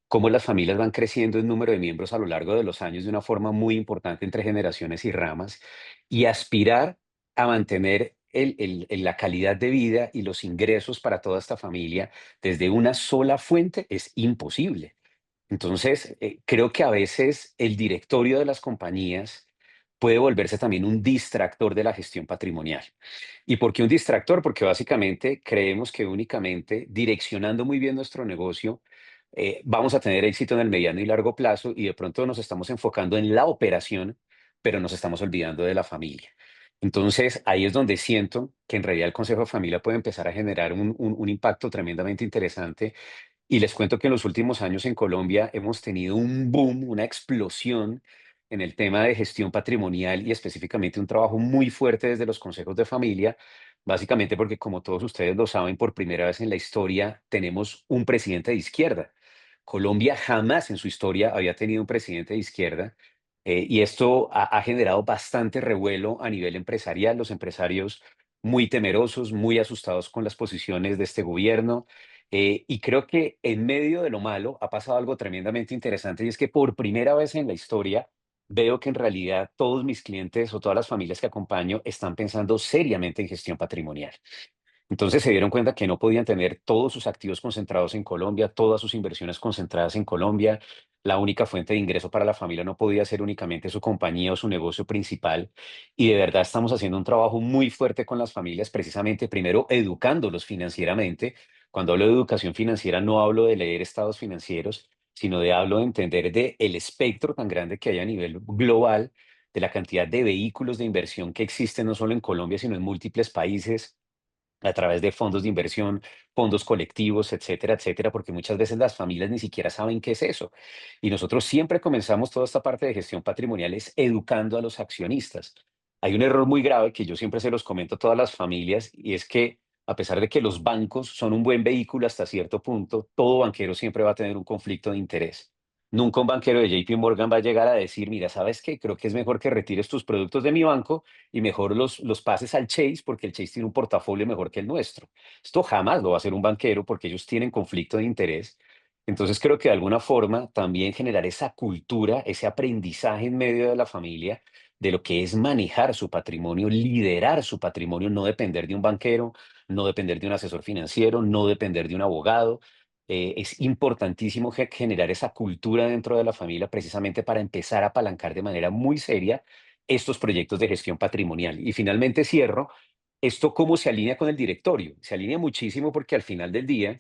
[SPEAKER 3] cómo las familias van creciendo en número de miembros a lo largo de los años de una forma muy importante entre generaciones y ramas, y aspirar a mantener la calidad de vida y los ingresos para toda esta familia desde una sola fuente es imposible. Entonces, creo que a veces el directorio de las compañías puede volverse también un distractor de la gestión patrimonial. ¿Y por qué un distractor? Porque básicamente creemos que únicamente direccionando muy bien nuestro negocio, vamos a tener éxito en el mediano y largo plazo y de pronto nos estamos enfocando en la operación, pero nos estamos olvidando de la familia. Entonces, ahí es donde siento que en realidad el Consejo de Familia puede empezar a generar un impacto tremendamente interesante, y les cuento que en los últimos años en Colombia hemos tenido un boom, una explosión en el tema de gestión patrimonial y específicamente un trabajo muy fuerte desde los consejos de familia, básicamente porque como todos ustedes lo saben, por primera vez en la historia tenemos un presidente de izquierda. Colombia jamás en su historia había tenido un presidente de izquierda, y esto ha generado bastante revuelo a nivel empresarial, los empresarios muy temerosos, muy asustados con las posiciones de este gobierno. Y creo que en medio de lo malo ha pasado algo tremendamente interesante y es que por primera vez en la historia veo que en realidad todos mis clientes o todas las familias que acompaño están pensando seriamente en gestión patrimonial. Entonces se dieron cuenta que no podían tener todos sus activos concentrados en Colombia, todas sus inversiones concentradas en Colombia. La única fuente de ingreso para la familia no podía ser únicamente su compañía o su negocio principal. Y de verdad estamos haciendo un trabajo muy fuerte con las familias, precisamente primero educándolos financieramente. Cuando hablo de educación financiera no hablo de leer estados financieros, sino de hablo de entender de el espectro tan grande que hay a nivel global, de la cantidad de vehículos de inversión que existen no solo en Colombia, sino en múltiples países a través de fondos de inversión, fondos colectivos, etcétera, etcétera, porque muchas veces las familias ni siquiera saben qué es eso. Y nosotros siempre comenzamos toda esta parte de gestión patrimonial es educando a los accionistas. Hay un error muy grave que yo siempre se los comento a todas las familias y es que a pesar de que los bancos son un buen vehículo hasta cierto punto, todo banquero siempre va a tener un conflicto de interés. Nunca un banquero de JP Morgan va a llegar a decir, mira, ¿sabes qué? Creo que es mejor que retires tus productos de mi banco y mejor los pases al Chase porque el Chase tiene un portafolio mejor que el nuestro. Esto jamás lo va a hacer un banquero porque ellos tienen conflicto de interés. Entonces creo que de alguna forma también generar esa cultura, ese aprendizaje en medio de la familia de lo que es manejar su patrimonio, liderar su patrimonio, no depender de un banquero, no depender de un asesor financiero, no depender de un abogado. Es importantísimo generar esa cultura dentro de la familia precisamente para empezar a apalancar de manera muy seria estos proyectos de gestión patrimonial. Y finalmente cierro, ¿esto cómo se alinea con el directorio? Se alinea muchísimo porque al final del día,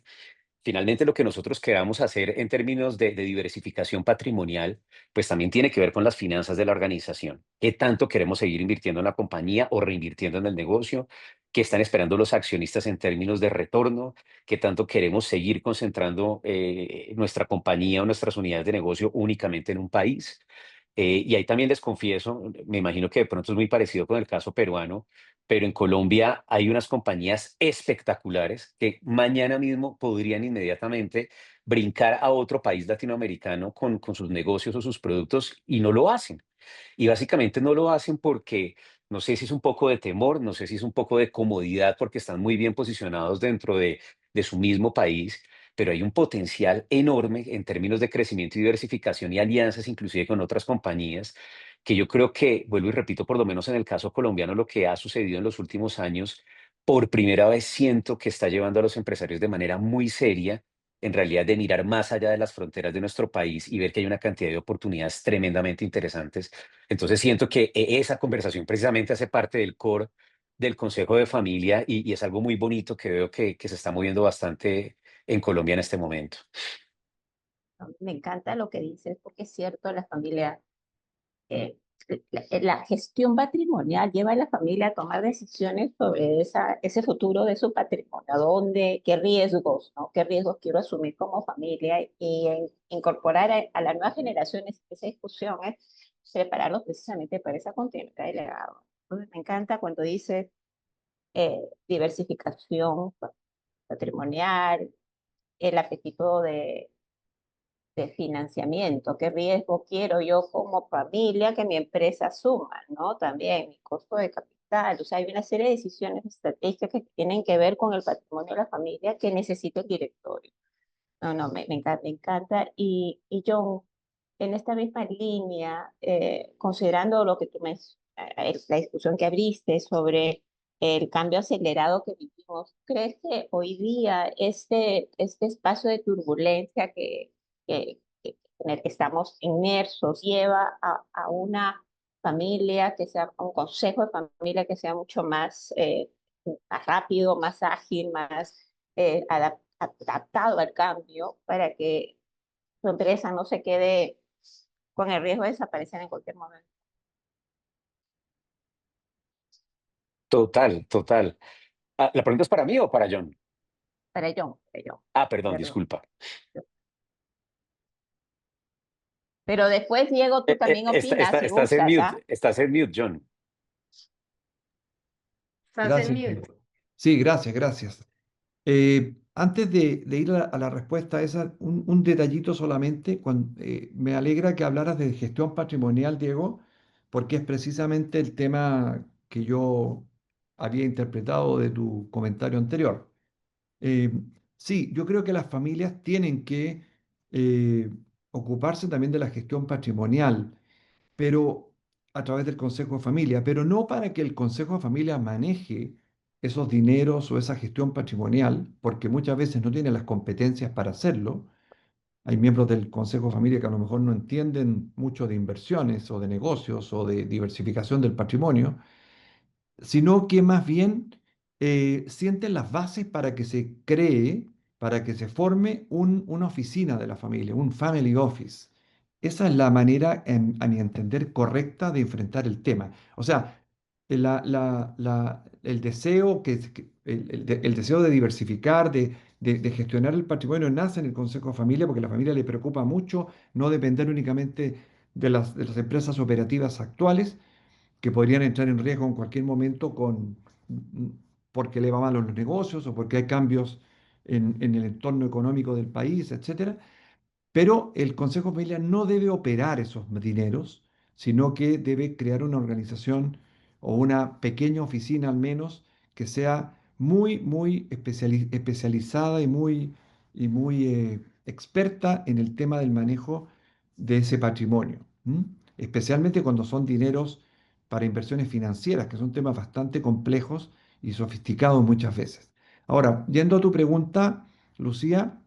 [SPEAKER 3] finalmente lo que nosotros queramos hacer en términos de diversificación patrimonial, pues también tiene que ver con las finanzas de la organización. ¿Qué tanto queremos seguir invirtiendo en la compañía o reinvirtiendo en el negocio? qué están esperando los accionistas en términos de retorno, qué tanto queremos seguir concentrando nuestra compañía o nuestras unidades de negocio únicamente en un país. Y ahí también les confieso, me imagino que de pronto es muy parecido con el caso peruano, pero en Colombia hay unas compañías espectaculares que mañana mismo podrían inmediatamente brincar a otro país latinoamericano con sus negocios o sus productos y no lo hacen. Y básicamente no lo hacen porque no sé si es un poco de temor, no sé si es un poco de comodidad porque están muy bien posicionados dentro de su mismo país, pero hay un potencial enorme en términos de crecimiento y diversificación y alianzas, inclusive con otras compañías, que yo creo que, vuelvo y repito, por lo menos en el caso colombiano, lo que ha sucedido en los últimos años, por primera vez siento que está llevando a los empresarios de manera muy seria, en realidad, de mirar más allá de las fronteras de nuestro país y ver que hay una cantidad de oportunidades tremendamente interesantes. Entonces siento que esa conversación precisamente hace parte del core del Consejo de Familia y es algo muy bonito que veo que se está moviendo bastante en Colombia en este momento.
[SPEAKER 1] Me encanta lo que dices, porque es cierto, la familia, eh, la gestión patrimonial lleva a la familia a tomar decisiones sobre ese futuro de su patrimonio, dónde, qué riesgos, ¿no? Qué riesgos quiero asumir como familia y incorporar a las nuevas generaciones esa discusión es prepararlos precisamente para esa continuidad de legado. Entonces, me encanta cuando dices diversificación patrimonial, el apetito de financiamiento, qué riesgo quiero yo como familia que mi empresa asuma, ¿no? También mi costo de capital, o sea, hay una serie de decisiones estratégicas que tienen que ver con el patrimonio de la familia que necesita el directorio. No, no, me encanta. Y John, en esta misma línea, considerando lo que tú la discusión que abriste sobre el cambio acelerado que vivimos, ¿crees que hoy día este espacio de turbulencia en el que estamos inmersos lleva a una familia que sea, a un consejo de familia que sea mucho más rápido, más ágil, más adaptado al cambio para que tu empresa no se quede con el riesgo de desaparecer en cualquier momento?
[SPEAKER 3] Total, total. Ah, ¿la pregunta es para mí o para John?
[SPEAKER 1] Para John,
[SPEAKER 3] Ah, perdón,
[SPEAKER 1] perdón.
[SPEAKER 3] disculpa.
[SPEAKER 1] Pero después, Diego, tú también opinas si
[SPEAKER 3] Estás en
[SPEAKER 1] gustas, ¿ah?
[SPEAKER 3] mute, estás en mute, John.
[SPEAKER 1] Estás en
[SPEAKER 2] Gracias,
[SPEAKER 1] mute.
[SPEAKER 2] Diego. Sí, gracias, gracias. Antes de ir a la respuesta a esa, un detallito solamente. Me alegra que hablaras de gestión patrimonial, Diego, porque es precisamente el tema que yo había interpretado de tu comentario anterior. Eh, sí, yo creo que las familias tienen que eh, ocuparse también de la gestión patrimonial, pero a través del Consejo de Familia, pero no para que el Consejo de Familia maneje esos dineros o esa gestión patrimonial, porque muchas veces no tiene las competencias para hacerlo. Hay miembros del Consejo de Familia que a lo mejor no entienden mucho de inversiones o de negocios o de diversificación del patrimonio, sino que más bien sienten las bases para que se cree, para que se forme una oficina de la familia, un family office. Esa es la manera, a mi entender, correcta de enfrentar el tema. O sea, el deseo, el deseo de diversificar, de gestionar el patrimonio nace en el Consejo de Familia porque a la familia le preocupa mucho no depender únicamente de las empresas operativas actuales que podrían entrar en riesgo en cualquier momento porque le va mal a los negocios o porque hay cambios en el entorno económico del país, etcétera. Pero el Consejo de Familia no debe operar esos dineros, sino que debe crear una organización o una pequeña oficina al menos que sea muy, muy especializada y muy experta en el tema del manejo de ese patrimonio. Especialmente cuando son dineros para inversiones financieras, que son temas bastante complejos y sofisticados muchas veces. Ahora, yendo a tu pregunta, Lucía.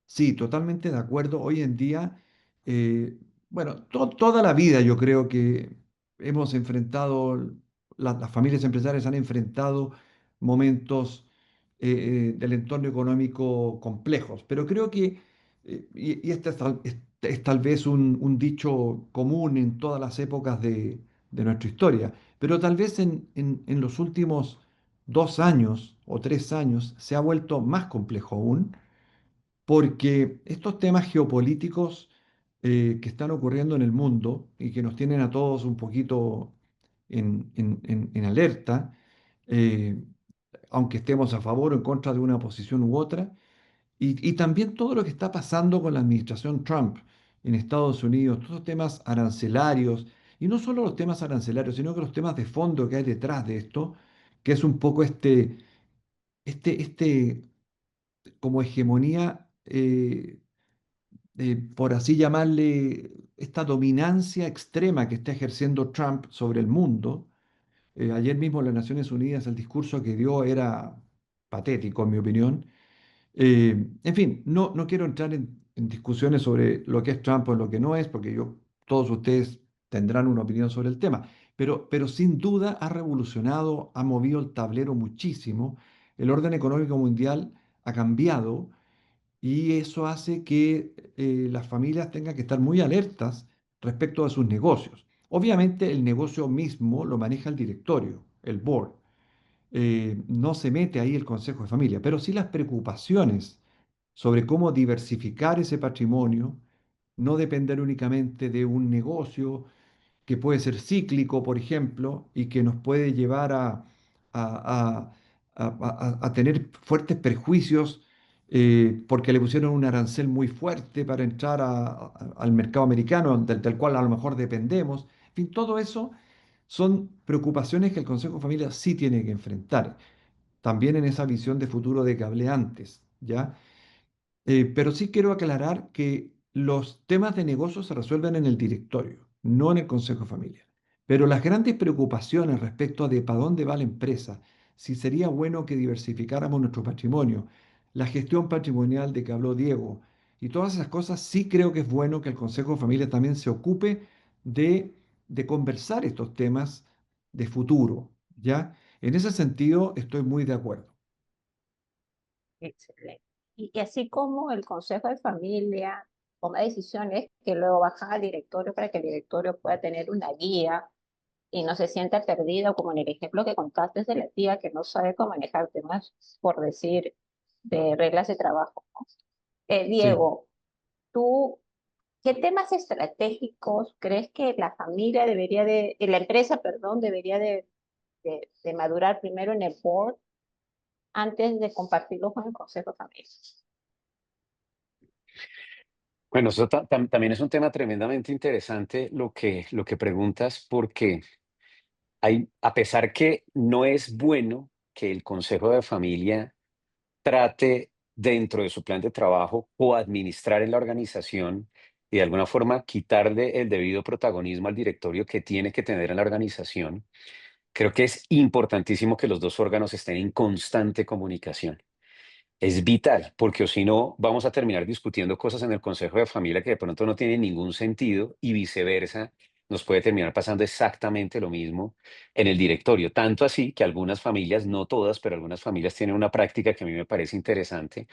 [SPEAKER 2] Sí, totalmente de acuerdo. Hoy en día, eh, bueno, toda la vida yo creo que hemos enfrentado, las familias empresarias han enfrentado momentos del entorno económico complejos, pero creo que, y este es tal vez un dicho común en todas las épocas de nuestra historia, pero tal vez en los últimos 2 años o 3 años se ha vuelto más complejo aún, porque estos temas geopolíticos que están ocurriendo en el mundo y que nos tienen a todos un poquito en alerta, eh, aunque estemos a favor o en contra de una posición u otra, y también todo lo que está pasando con la administración Trump en Estados Unidos, todos los temas arancelarios, y no solo los temas arancelarios, sino que los temas de fondo que hay detrás de esto, que es un poco este como hegemonía, por así llamarle, esta dominancia extrema que está ejerciendo Trump sobre el mundo. Ayer mismo en las Naciones Unidas el discurso que dio era patético, en mi opinión. En fin, no quiero entrar en discusiones sobre lo que es Trump o lo que no es, porque todos ustedes tendrán una opinión sobre el tema, pero sin duda ha revolucionado, ha movido el tablero muchísimo, el orden económico mundial ha cambiado y eso hace que las familias tengan que estar muy alertas respecto a sus negocios. Obviamente el negocio mismo lo maneja el directorio, el board. No se mete ahí el consejo de familia, pero sí las preocupaciones sobre cómo diversificar ese patrimonio, no depender únicamente de un negocio que puede ser cíclico, por ejemplo, y que nos puede llevar a- a tener fuertes perjuicios porque le pusieron un arancel muy fuerte para entrar al mercado americano, del cual a lo mejor dependemos. En fin, todo eso son preocupaciones que el Consejo de Familia sí tiene que enfrentar, también en esa visión de futuro de que hablé antes, ¿ya? Pero sí quiero aclarar que los temas de negocio se resuelven en el directorio, no en el Consejo de Familia. Pero las grandes preocupaciones respecto a de para dónde va la empresa, si sería bueno que diversificáramos nuestro patrimonio, la gestión patrimonial de que habló Diego y todas esas cosas, sí creo que es bueno que el Consejo de Familia también se ocupe de, de conversar estos temas de futuro, ¿ya? En ese sentido, estoy muy de acuerdo.
[SPEAKER 1] Excelente. Y así como el Consejo de Familia toma decisiones que luego bajan al directorio para que el directorio pueda tener una guía y no se sienta perdido, como en el ejemplo que contaste de la tía que no sabe cómo manejar temas, por decir, de reglas de trabajo, ¿no?
[SPEAKER 2] Sí.
[SPEAKER 1] Diego, ¿tú qué temas estratégicos crees que la familia debería la empresa, perdón, debería de madurar primero en el board antes de compartirlo con el Consejo de Familia?
[SPEAKER 3] Bueno, eso también es un tema tremendamente interesante lo que preguntas, porque a pesar que no es bueno que el consejo de familia trate dentro de su plan de trabajo o administrar en la organización y de alguna forma quitarle el debido protagonismo al directorio que tiene que tener en la organización, creo que es importantísimo que los dos órganos estén en constante comunicación. Es vital, porque o si no, vamos a terminar discutiendo cosas en el consejo de familia que de pronto no tienen ningún sentido y viceversa, nos puede terminar pasando exactamente lo mismo en el directorio. Tanto así que algunas familias, no todas, pero algunas familias tienen una práctica que a mí me parece interesante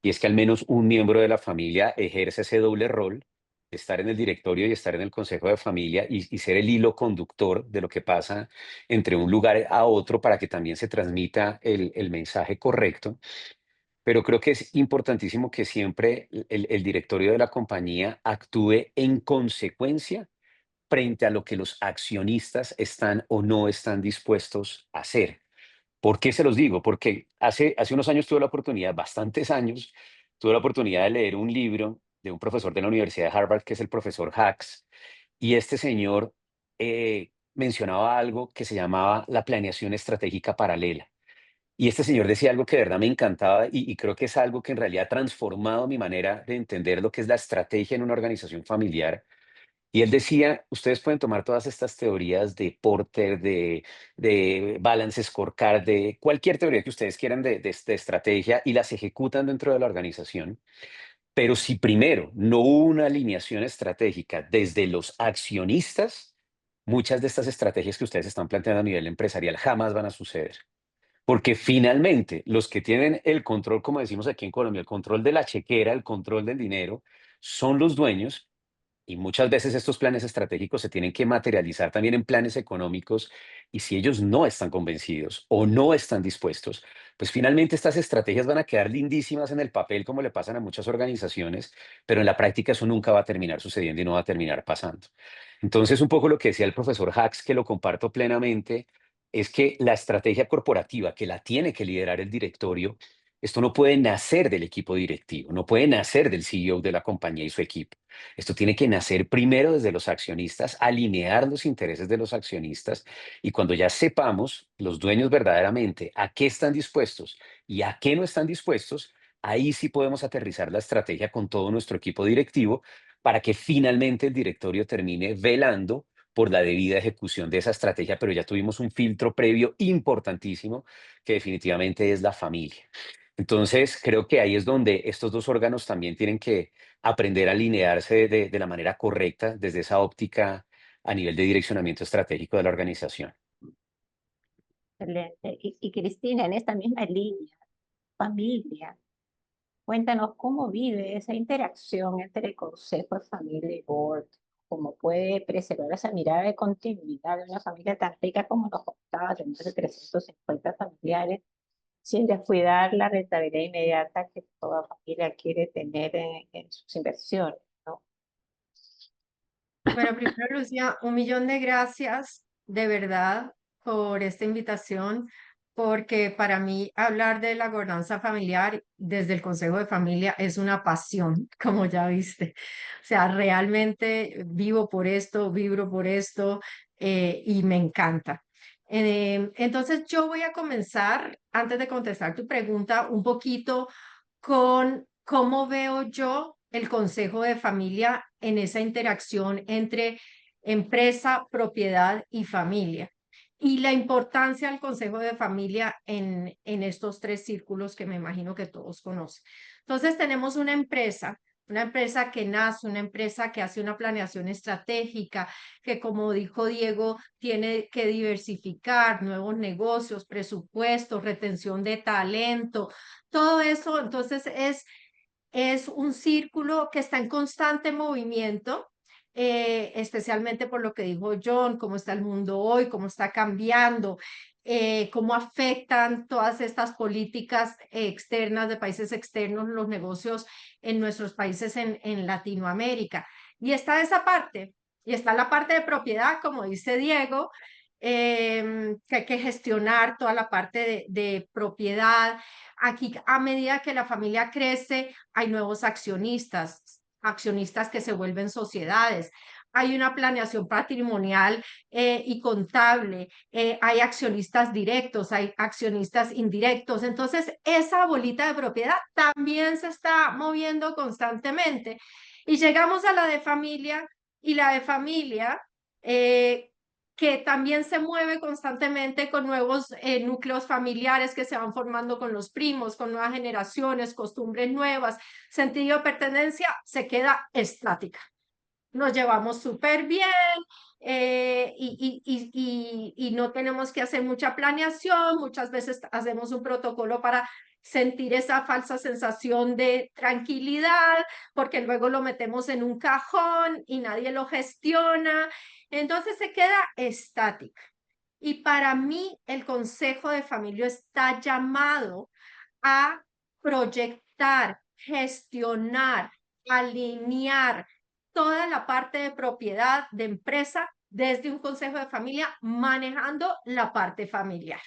[SPEAKER 3] y es que al menos un miembro de la familia ejerce ese doble rol, estar en el directorio y estar en el consejo de familia y ser el hilo conductor de lo que pasa entre un lugar a otro para que también se transmita el mensaje correcto. Pero creo que es importantísimo que siempre el directorio de la compañía actúe en consecuencia frente a lo que los accionistas están o no están dispuestos a hacer. ¿Por qué se los digo? Porque hace unos años tuve la oportunidad, bastantes años, tuve la oportunidad de leer un libro de un profesor de la Universidad de Harvard, que es el profesor Hacks, y este señor mencionaba algo que se llamaba la planeación estratégica paralela. Y este señor decía algo que de verdad me encantaba y creo que es algo que en realidad ha transformado mi manera de entender lo que es la estrategia en una organización familiar. Y él decía, ustedes pueden tomar todas estas teorías de Porter, de Balance Scorecard, de cualquier teoría que ustedes quieran de estrategia y las ejecutan dentro de la organización. Pero si primero no hubo una alineación estratégica desde los accionistas, muchas de estas estrategias que ustedes están planteando a nivel empresarial jamás van a suceder. Porque finalmente los que tienen el control, como decimos aquí en Colombia, el control de la chequera, el control del dinero, son los dueños Y muchas veces estos planes estratégicos se tienen que materializar también en planes económicos y si ellos no están convencidos o no están dispuestos, pues finalmente estas estrategias van a quedar lindísimas en el papel como le pasan a muchas organizaciones, pero en la práctica eso nunca va a terminar sucediendo y no va a terminar pasando. Entonces, un poco lo que decía el profesor Hacks, que lo comparto plenamente, es que la estrategia corporativa que la tiene que liderar el directorio, esto no puede nacer del equipo directivo, no puede nacer del CEO de la compañía y su equipo. Esto tiene que nacer primero desde los accionistas, alinear los intereses de los accionistas y cuando ya sepamos los dueños verdaderamente a qué están dispuestos y a qué no están dispuestos, ahí sí podemos aterrizar la estrategia con todo nuestro equipo directivo para que finalmente el directorio termine velando por la debida ejecución de esa estrategia, pero ya tuvimos un filtro previo importantísimo que definitivamente es la familia. Entonces, creo que ahí es donde estos dos órganos también tienen que aprender a alinearse de la manera correcta desde esa óptica a nivel de direccionamiento estratégico de la organización.
[SPEAKER 1] Excelente. Y Cristina, en esta misma línea, familia, cuéntanos cómo vive esa interacción entre consejo de familia y board, cómo puede preservar esa mirada de continuidad de una familia tan rica como nos contaba, de más de 350 familiares, sin descuidar la rentabilidad inmediata que toda familia quiere tener en sus inversiones, ¿no?
[SPEAKER 5] Bueno, primero, Lucía, un millón de gracias de verdad por esta invitación, porque para mí hablar de la gobernanza familiar desde el Consejo de Familia es una pasión, como ya viste. O sea, realmente vivo por esto, vibro por esto y me encanta. Entonces, yo voy a comenzar, antes de contestar tu pregunta, un poquito con cómo veo yo el consejo de familia en esa interacción entre empresa, propiedad y familia. Y la importancia del consejo de familia en estos tres círculos que me imagino que todos conocen. Entonces tenemos una empresa que nace, una empresa que hace una planeación estratégica, que como dijo Diego, tiene que diversificar nuevos negocios, presupuestos, retención de talento, todo eso. Entonces es un círculo que está en constante movimiento, especialmente por lo que dijo John, cómo está el mundo hoy, cómo está cambiando, cómo afectan todas estas políticas externas de países externos, los negocios en nuestros países en Latinoamérica. Y está esa parte, y está la parte de propiedad, como dice Diego, que hay que gestionar toda la parte de propiedad. Aquí, a medida que la familia crece, hay nuevos accionistas, accionistas que se vuelven sociedades. Hay una planeación patrimonial y contable, hay accionistas directos, hay accionistas indirectos. Entonces, esa bolita de propiedad también se está moviendo constantemente. Y llegamos a la de familia, y la de familia que también se mueve constantemente con nuevos núcleos familiares que se van formando con los primos, con nuevas generaciones, costumbres nuevas, sentido de pertenencia, se queda estática. Nos llevamos súper bien y no tenemos que hacer mucha planeación, muchas veces hacemos un protocolo para sentir esa falsa sensación de tranquilidad, porque luego lo metemos en un cajón y nadie lo gestiona, entonces se queda estática. Y para mí el consejo de familia está llamado a proyectar, gestionar, alinear toda la parte de propiedad de empresa desde un consejo de familia, manejando la parte familiar.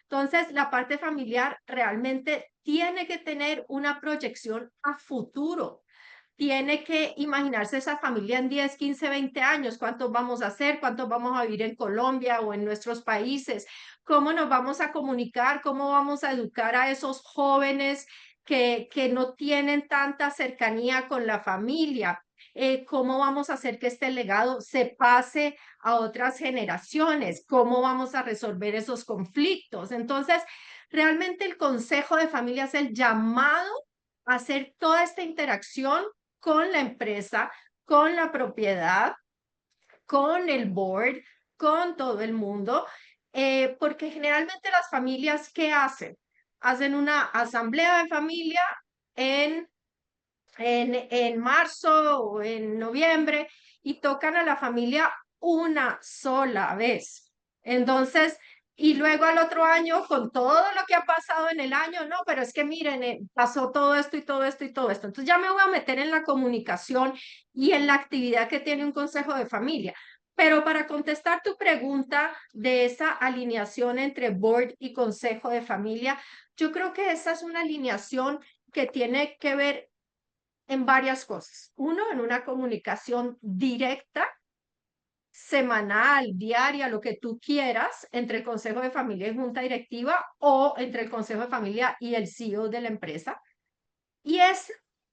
[SPEAKER 5] Entonces, la parte familiar realmente tiene que tener una proyección a futuro. Tiene que imaginarse esa familia en 10, 15, 20 años, cuántos vamos a hacer, cuántos vamos a vivir en Colombia o en nuestros países, cómo nos vamos a comunicar, cómo vamos a educar a esos jóvenes que no tienen tanta cercanía con la familia, cómo vamos a hacer que este legado se pase a otras generaciones, cómo vamos a resolver esos conflictos. Entonces, realmente el consejo de familia es el llamado a hacer toda esta interacción con la empresa, con la propiedad, con el board, con todo el mundo, porque generalmente las familias, ¿qué hacen? Hacen una asamblea de familia en en marzo o en noviembre y tocan a la familia una sola vez. Entonces, y luego al otro año, con todo lo que ha pasado en el año, no, pero es que miren, pasó todo esto y todo esto y todo esto. Entonces ya me voy a meter en la comunicación y en la actividad que tiene un consejo de familia. Pero para contestar tu pregunta de esa alineación entre board y consejo de familia, yo creo que esa es una alineación que tiene que ver en varias cosas. Uno, en una comunicación directa, semanal, diaria, lo que tú quieras, entre el Consejo de Familia y Junta Directiva o entre el Consejo de Familia y el CEO de la empresa. Y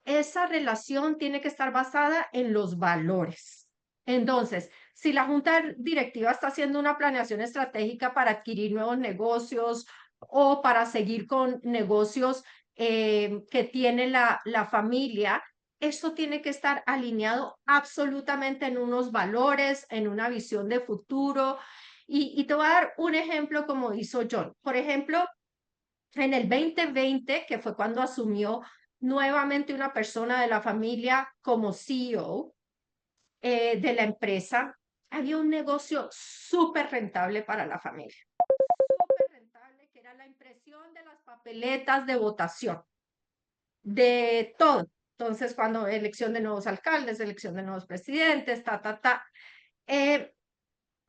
[SPEAKER 5] esa relación tiene que estar basada en los valores. Entonces, si la Junta Directiva está haciendo una planeación estratégica para adquirir nuevos negocios o para seguir con negocios que tiene la familia, eso tiene que estar alineado absolutamente en unos valores, en una visión de futuro. Y te voy a dar un ejemplo como hizo John. Por ejemplo, en el 2020, que fue cuando asumió nuevamente una persona de la familia como CEO de la empresa, había un negocio súper rentable para la familia. Súper rentable, que era la impresión de las papeletas de votación, de todo. Entonces, cuando elección de nuevos alcaldes, elección de nuevos presidentes, ta.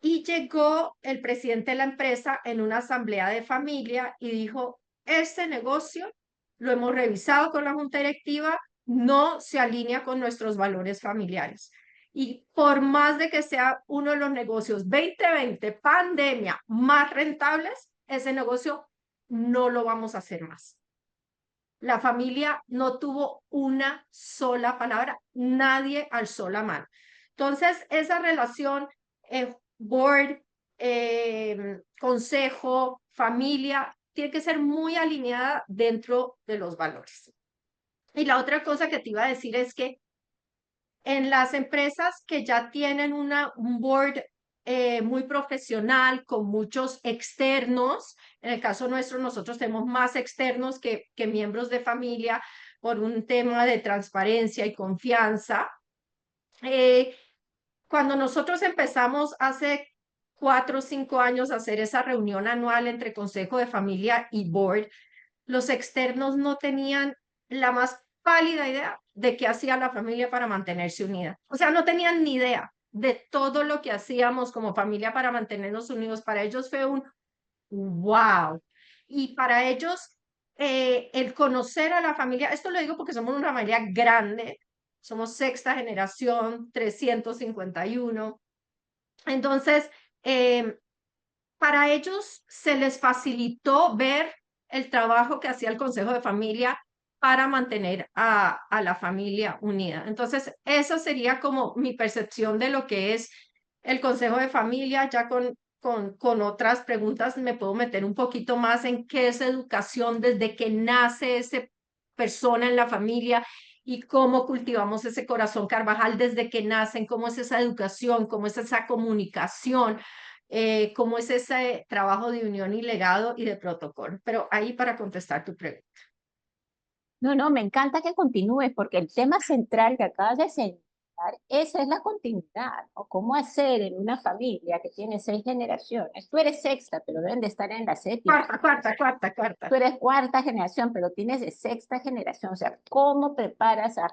[SPEAKER 5] Y llegó el presidente de la empresa en una asamblea de familia y dijo, este negocio lo hemos revisado con la junta directiva, no se alinea con nuestros valores familiares. Y por más de que sea uno de los negocios 2020, pandemia, más rentables, ese negocio no lo vamos a hacer más. La familia no tuvo una sola palabra, nadie alzó la mano. Entonces, esa relación board, consejo, familia, tiene que ser muy alineada dentro de los valores. Y la otra cosa que te iba a decir es que en las empresas que ya tienen un board muy profesional, con muchos externos, en el caso nuestro, nosotros tenemos más externos que miembros de familia por un tema de transparencia y confianza. Cuando nosotros empezamos hace 4 o 5 años a hacer esa reunión anual entre Consejo de Familia y Board, los externos no tenían la más pálida idea de qué hacía la familia para mantenerse unida. O sea, no tenían ni idea de todo lo que hacíamos como familia para mantenernos unidos. Para ellos fue un wow. Y para ellos, el conocer a la familia, esto lo digo porque somos una familia grande, somos sexta generación, 351. Entonces, para ellos se les facilitó ver el trabajo que hacía el Consejo de Familia para mantener a la familia unida. Entonces, esa sería como mi percepción de lo que es el Consejo de Familia. Ya con otras preguntas me puedo meter un poquito más en qué es educación desde que nace esa persona en la familia y cómo cultivamos ese corazón Carvajal desde que nacen, cómo es esa educación, cómo es esa comunicación, cómo es ese trabajo de unión y legado y de protocolo. Pero ahí para contestar tu pregunta.
[SPEAKER 1] No, no, me encanta que continúes porque el tema central que acabas de señalar, esa es la continuidad, ¿no? ¿Cómo hacer en una familia que tiene 6 generaciones? Tú eres sexta, pero deben de estar en la séptima.
[SPEAKER 5] Cuarta.
[SPEAKER 1] Tú eres cuarta generación, pero tienes de sexta generación. O sea, ¿cómo preparas a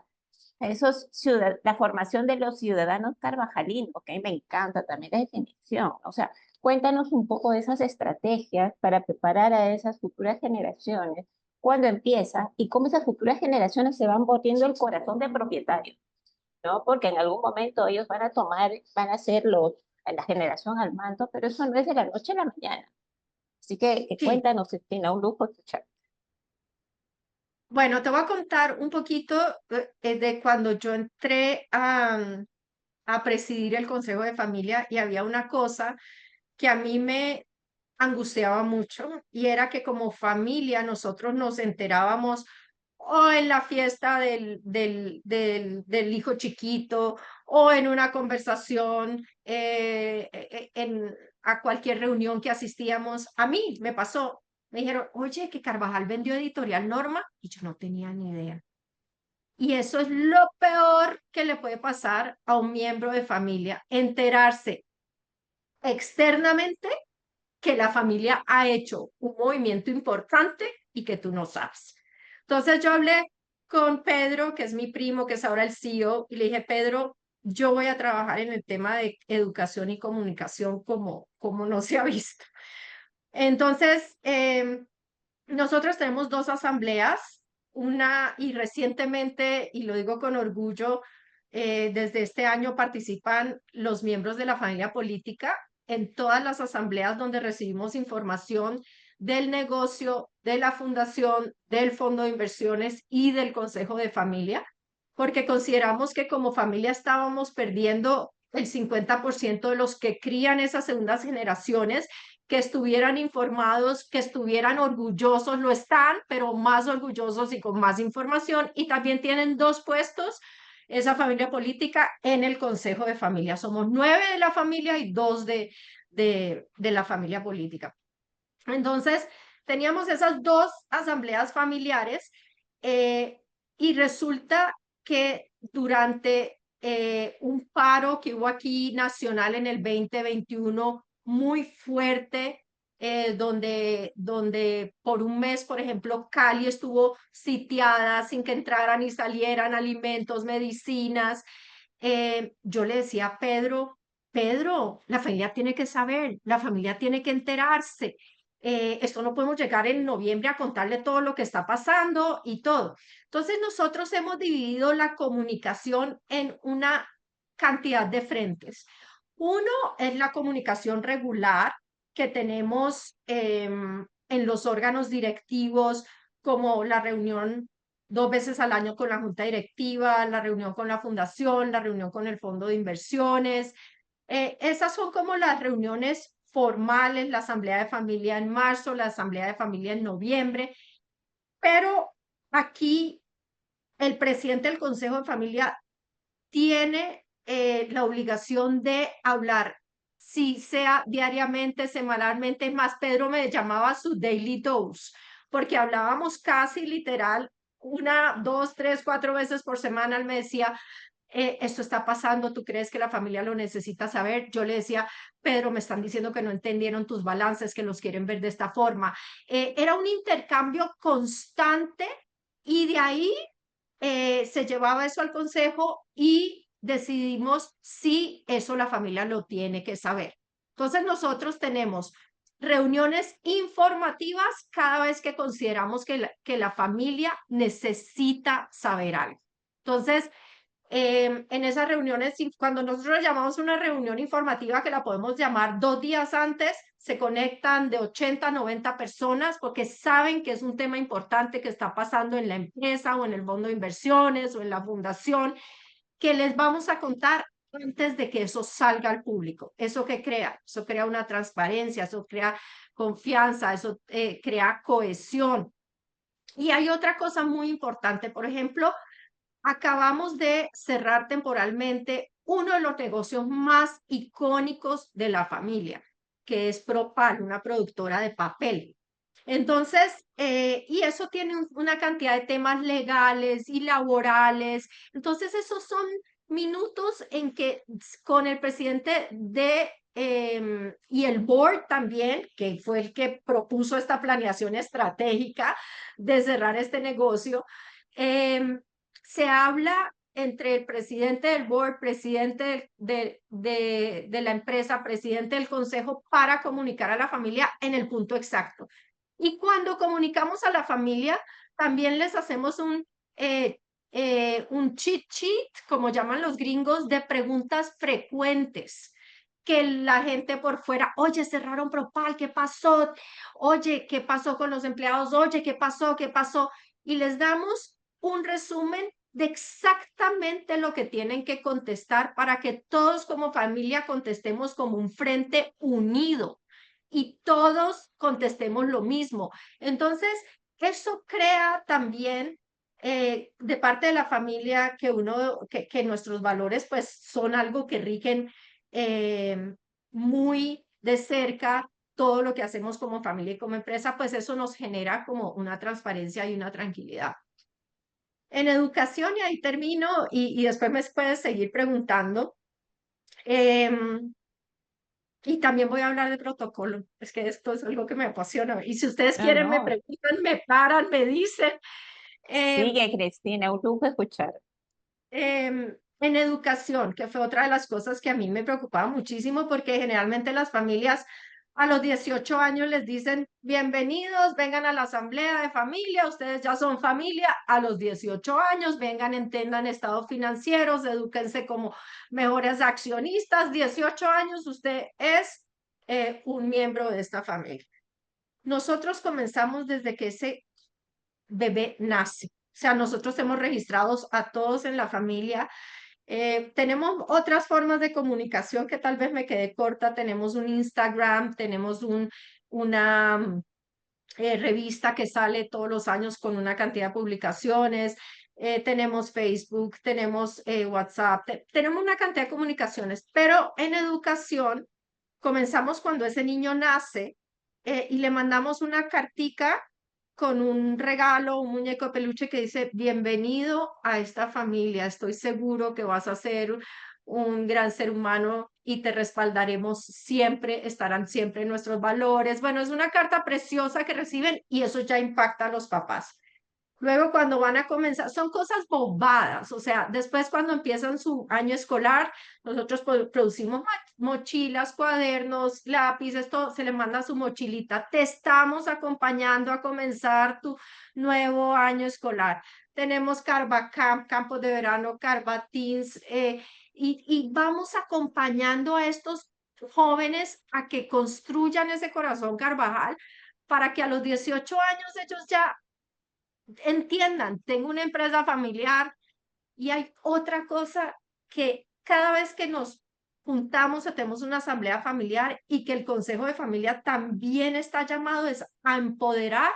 [SPEAKER 1] esos ciudadanos, la formación de los ciudadanos carvajalinos? Que me encanta también la definición. O sea, cuéntanos un poco de esas estrategias para preparar a esas futuras generaciones cuando empieza y cómo esas futuras generaciones se van volviendo el corazón de propietario, ¿no? Porque en algún momento ellos van a tomar, van a ser la generación al mando, pero eso no es de la noche a la mañana. Así que
[SPEAKER 5] Sí.
[SPEAKER 1] cuéntanos, Cristina, un lujo escuchar.
[SPEAKER 5] Bueno, te voy a contar un poquito de cuando yo entré a presidir el Consejo de Familia y había una cosa que a mí me angustiaba mucho y era que como familia nosotros nos enterábamos o en la fiesta del hijo chiquito o en una conversación, a cualquier reunión que asistíamos. A mí me pasó, me dijeron, oye, que Carvajal vendió Editorial Norma y yo no tenía ni idea. Y eso es lo peor que le puede pasar a un miembro de familia, enterarse externamente que la familia ha hecho un movimiento importante y que tú no sabes. Entonces yo hablé con Pedro, que es mi primo, que es ahora el CEO, y le dije, Pedro, yo voy a trabajar en el tema de educación y comunicación como no se ha visto. Entonces, nosotros tenemos dos asambleas, una y recientemente, y lo digo con orgullo, desde este año participan los miembros de la familia política en todas las asambleas donde recibimos información del negocio, de la fundación, del fondo de inversiones y del consejo de familia, porque consideramos que como familia estábamos perdiendo el 50% de los que crían esas segundas generaciones, que estuvieran informados, que estuvieran orgullosos, lo están, pero más orgullosos y con más información. Y también tienen dos puestos, esa familia política, en el Consejo de Familia. Somos 9 de la familia y 2 de la familia política. Entonces, teníamos esas dos asambleas familiares y resulta que durante un paro que hubo aquí nacional en el 2021 muy fuerte, donde por un mes, por ejemplo, Cali estuvo sitiada sin que entraran y salieran alimentos, medicinas. Yo le decía a Pedro, Pedro, la familia tiene que saber, la familia tiene que enterarse. Esto no podemos llegar en noviembre a contarle todo lo que está pasando y todo. Entonces nosotros hemos dividido la comunicación en una cantidad de frentes. Uno es la comunicación regular que tenemos en los órganos directivos, como la reunión 2 veces al año con la junta directiva, la reunión con la fundación, la reunión con el fondo de inversiones. Esas son como las reuniones formales, la asamblea de familia en marzo, la asamblea de familia en noviembre, pero aquí el presidente del Consejo de Familia tiene la obligación de hablar, si sea diariamente, semanalmente. Es más, Pedro me llamaba su daily dose, porque hablábamos casi literal 1, 2, 3, 4 veces por semana. Él me decía, esto está pasando, ¿tú crees que la familia lo necesita saber? Yo le decía, Pedro, me están diciendo que no entendieron tus balances, que los quieren ver de esta forma. Era un intercambio constante y de ahí se llevaba eso al consejo y decidimos si eso la familia lo tiene que saber. Entonces nosotros tenemos reuniones informativas cada vez que consideramos que la familia necesita saber algo. Entonces, en esas reuniones, cuando nosotros llamamos una reunión informativa, que la podemos llamar 2 días antes, se conectan de 80 a 90 personas porque saben que es un tema importante que está pasando en la empresa o en el fondo de inversiones o en la fundación, que les vamos a contar antes de que eso salga al público. ¿Eso qué crea? Eso crea una transparencia, eso crea confianza, eso crea cohesión. Y hay otra cosa muy importante, por ejemplo, acabamos de cerrar temporalmente uno de los negocios más icónicos de la familia, que es Propal, una productora de papel. Entonces, y eso tiene una cantidad de temas legales y laborales. Entonces, esos son minutos en que con el presidente y el board también, que fue el que propuso esta planeación estratégica de cerrar este negocio, se habla entre el presidente del board, presidente de la empresa, presidente del consejo, para comunicar a la familia en el punto exacto. Y cuando comunicamos a la familia, también les hacemos un cheat sheet, como llaman los gringos, de preguntas frecuentes que la gente por fuera, oye, cerraron Propal, ¿qué pasó? Oye, ¿qué pasó con los empleados? Oye, ¿qué pasó? ¿Qué pasó? Y les damos un resumen de exactamente lo que tienen que contestar para que todos como familia contestemos como un frente unido y todos contestemos lo mismo. Entonces, eso crea también de parte de la familia que nuestros valores pues son algo que rigen muy de cerca todo lo que hacemos como familia y como empresa, pues eso nos genera como una transparencia y una tranquilidad. En educación, y ahí termino, y después me puedes seguir preguntando. Em, y también voy a hablar de protocolo, es que esto es algo que me apasiona. Y si ustedes
[SPEAKER 1] No,
[SPEAKER 5] quieren, me
[SPEAKER 1] no,
[SPEAKER 5] preguntan, me paran, me dicen. Em,
[SPEAKER 1] sigue Cristina, un lujo escuchar.
[SPEAKER 5] en educación, que fue otra de las cosas que a mí me preocupaba muchísimo, porque generalmente las familias a los 18 años les dicen, bienvenidos, vengan a la asamblea de familia, ustedes ya son familia, a los 18 años, vengan, entiendan estados financieros, edúquense como mejores accionistas, 18 años, usted es un miembro de esta familia. Nosotros comenzamos desde que ese bebé nace. O sea, nosotros hemos registrados a todos en la familia. Tenemos otras formas de comunicación que tal vez me quedé corta. Tenemos un Instagram, tenemos una revista que sale todos los años con una cantidad de publicaciones. Tenemos Facebook, tenemos WhatsApp, tenemos una cantidad de comunicaciones, pero en educación comenzamos cuando ese niño nace y le mandamos una cartica con un regalo, un muñeco de peluche que dice, bienvenido a esta familia, estoy seguro que vas a ser un gran ser humano y te respaldaremos siempre, estarán siempre nuestros valores. Bueno, es una carta preciosa que reciben y eso ya impacta a los papás. Luego cuando van a comenzar, son cosas bobadas, o sea, después cuando empiezan su año escolar, nosotros producimos mochilas, cuadernos, lápices, todo, se le manda su mochilita. Te estamos acompañando a comenzar tu nuevo año escolar. Tenemos Carva Camp, campos de verano, Carva Teens, y vamos acompañando a estos jóvenes a que construyan ese corazón Carvajal para que a los 18 años ellos ya entiendan, tengo una empresa familiar y hay otra cosa que cada vez que nos juntamos o tenemos una asamblea familiar y que el consejo de familia también está llamado es a empoderar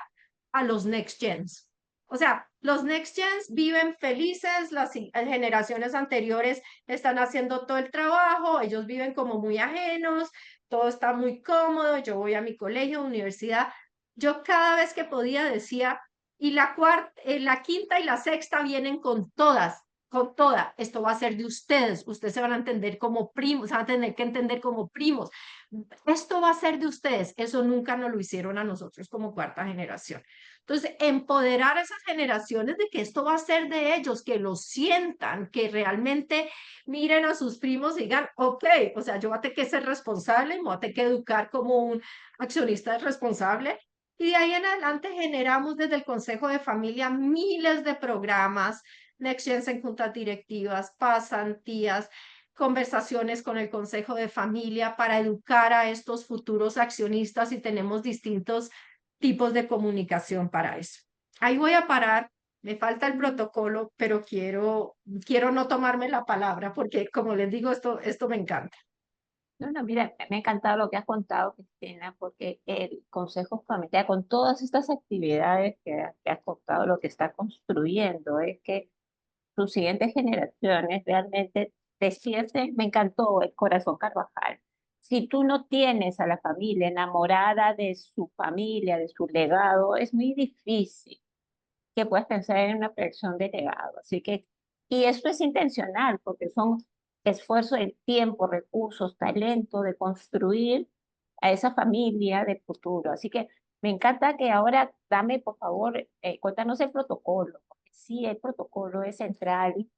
[SPEAKER 5] a los next gens. O sea, los next gens viven felices, las generaciones anteriores están haciendo todo el trabajo, ellos viven como muy ajenos, todo está muy cómodo, yo voy a mi colegio, universidad. Yo cada vez que podía decía, y la cuarta, la quinta y la sexta vienen con todas, con toda. Esto va a ser de ustedes. Ustedes se van a entender como primos, se van a tener que entender como primos. Esto va a ser de ustedes. Eso nunca nos lo hicieron a nosotros como cuarta generación. Entonces, empoderar a esas generaciones de que esto va a ser de ellos, que lo sientan, que realmente miren a sus primos y digan, ok, o sea, yo voy a tener que ser responsable, me voy a tener que educar como un accionista responsable. Y de ahí en adelante generamos desde el Consejo de Familia miles de programas, Next Gen en juntas directivas, pasantías, conversaciones con el Consejo de Familia para educar a estos futuros accionistas y tenemos distintos tipos de comunicación para eso. Ahí voy a parar, me falta el protocolo, pero quiero no tomarme la palabra porque, como les digo, esto me encanta.
[SPEAKER 1] No, no, mira, me ha encantado lo que has contado, Cristina, porque el Consejo Familiar, con todas estas actividades que has contado, lo que está construyendo es que tus siguientes generaciones realmente despierten. Me encantó el corazón Carvajal. Si tú no tienes a la familia enamorada de su familia, de su legado, es muy difícil que puedas pensar en una proyección de legado. Así que, y esto es intencional, porque son esfuerzo de tiempo, recursos, talento de construir a esa familia de futuro. Así que me encanta que ahora dame, por favor, cuéntanos el protocolo, porque sí, el protocolo es central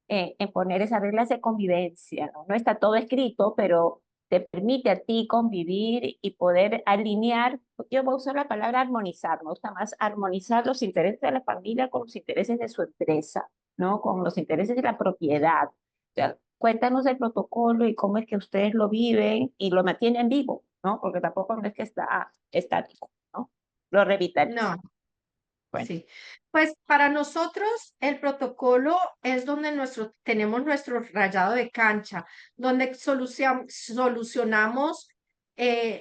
[SPEAKER 1] en poner esas reglas de convivencia, ¿no? No está todo escrito, pero te permite a ti convivir y poder alinear. Yo voy a usar la palabra armonizar, me gusta más armonizar los intereses de la familia con los intereses de su empresa, ¿no? Con los intereses de la propiedad. O sea, cuéntanos el protocolo y cómo es que ustedes lo viven y lo mantienen vivo, ¿no? Porque tampoco no es que está estático, ¿no? Lo revitalizan.
[SPEAKER 5] No,
[SPEAKER 1] Bueno.
[SPEAKER 5] sí, pues para nosotros el protocolo es donde tenemos nuestro rayado de cancha, donde solucionamos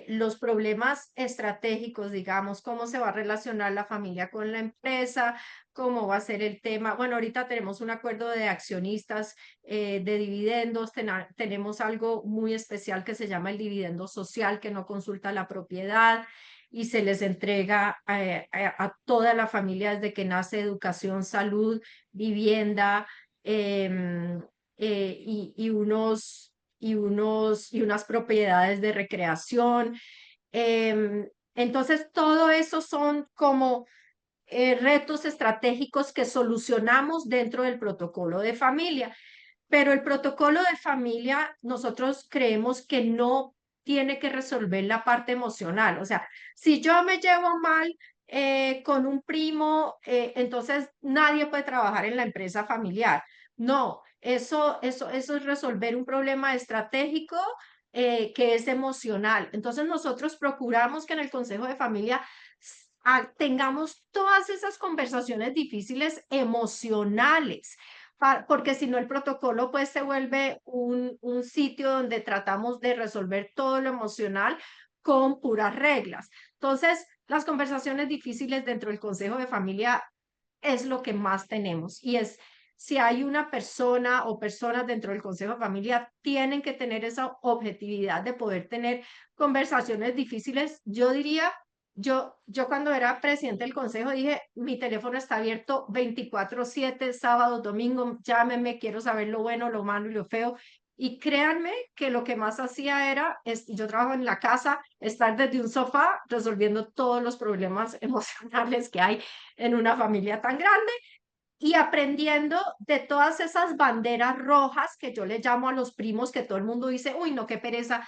[SPEAKER 5] los problemas estratégicos, digamos, cómo se va a relacionar la familia con la empresa, cómo va a ser el tema. Bueno, ahorita tenemos un acuerdo de accionistas de dividendos, tenemos algo muy especial que se llama el dividendo social, que no consulta la propiedad. y se les entrega a toda la familia desde que nace educación, salud, vivienda y unas propiedades de recreación. Entonces, todo eso son como retos estratégicos que solucionamos dentro del protocolo de familia. Pero el protocolo de familia, nosotros creemos que no tiene que resolver la parte emocional. O sea, si yo me llevo mal con un primo, entonces nadie puede trabajar en la empresa familiar. No, eso es resolver un problema estratégico que es emocional. Entonces nosotros procuramos que en el Consejo de Familia tengamos todas esas conversaciones difíciles emocionales porque si no el protocolo pues se vuelve un sitio donde tratamos de resolver todo lo emocional con puras reglas. Entonces, las conversaciones difíciles dentro del Consejo de Familia es lo que más tenemos y es si hay una persona o personas dentro del Consejo de Familia, tienen que tener esa objetividad de poder tener conversaciones difíciles. Yo diría yo cuando era presidente del consejo dije, mi teléfono está abierto 24/7, sábado, domingo, llámenme, quiero saber lo bueno, lo malo y lo feo. Y créanme que lo que más hacía era, yo trabajo en la casa, estar desde un sofá resolviendo todos los problemas emocionales que hay en una familia tan grande y aprendiendo de todas esas banderas rojas que yo le llamo a los primos, que todo el mundo dice, uy, no, qué pereza,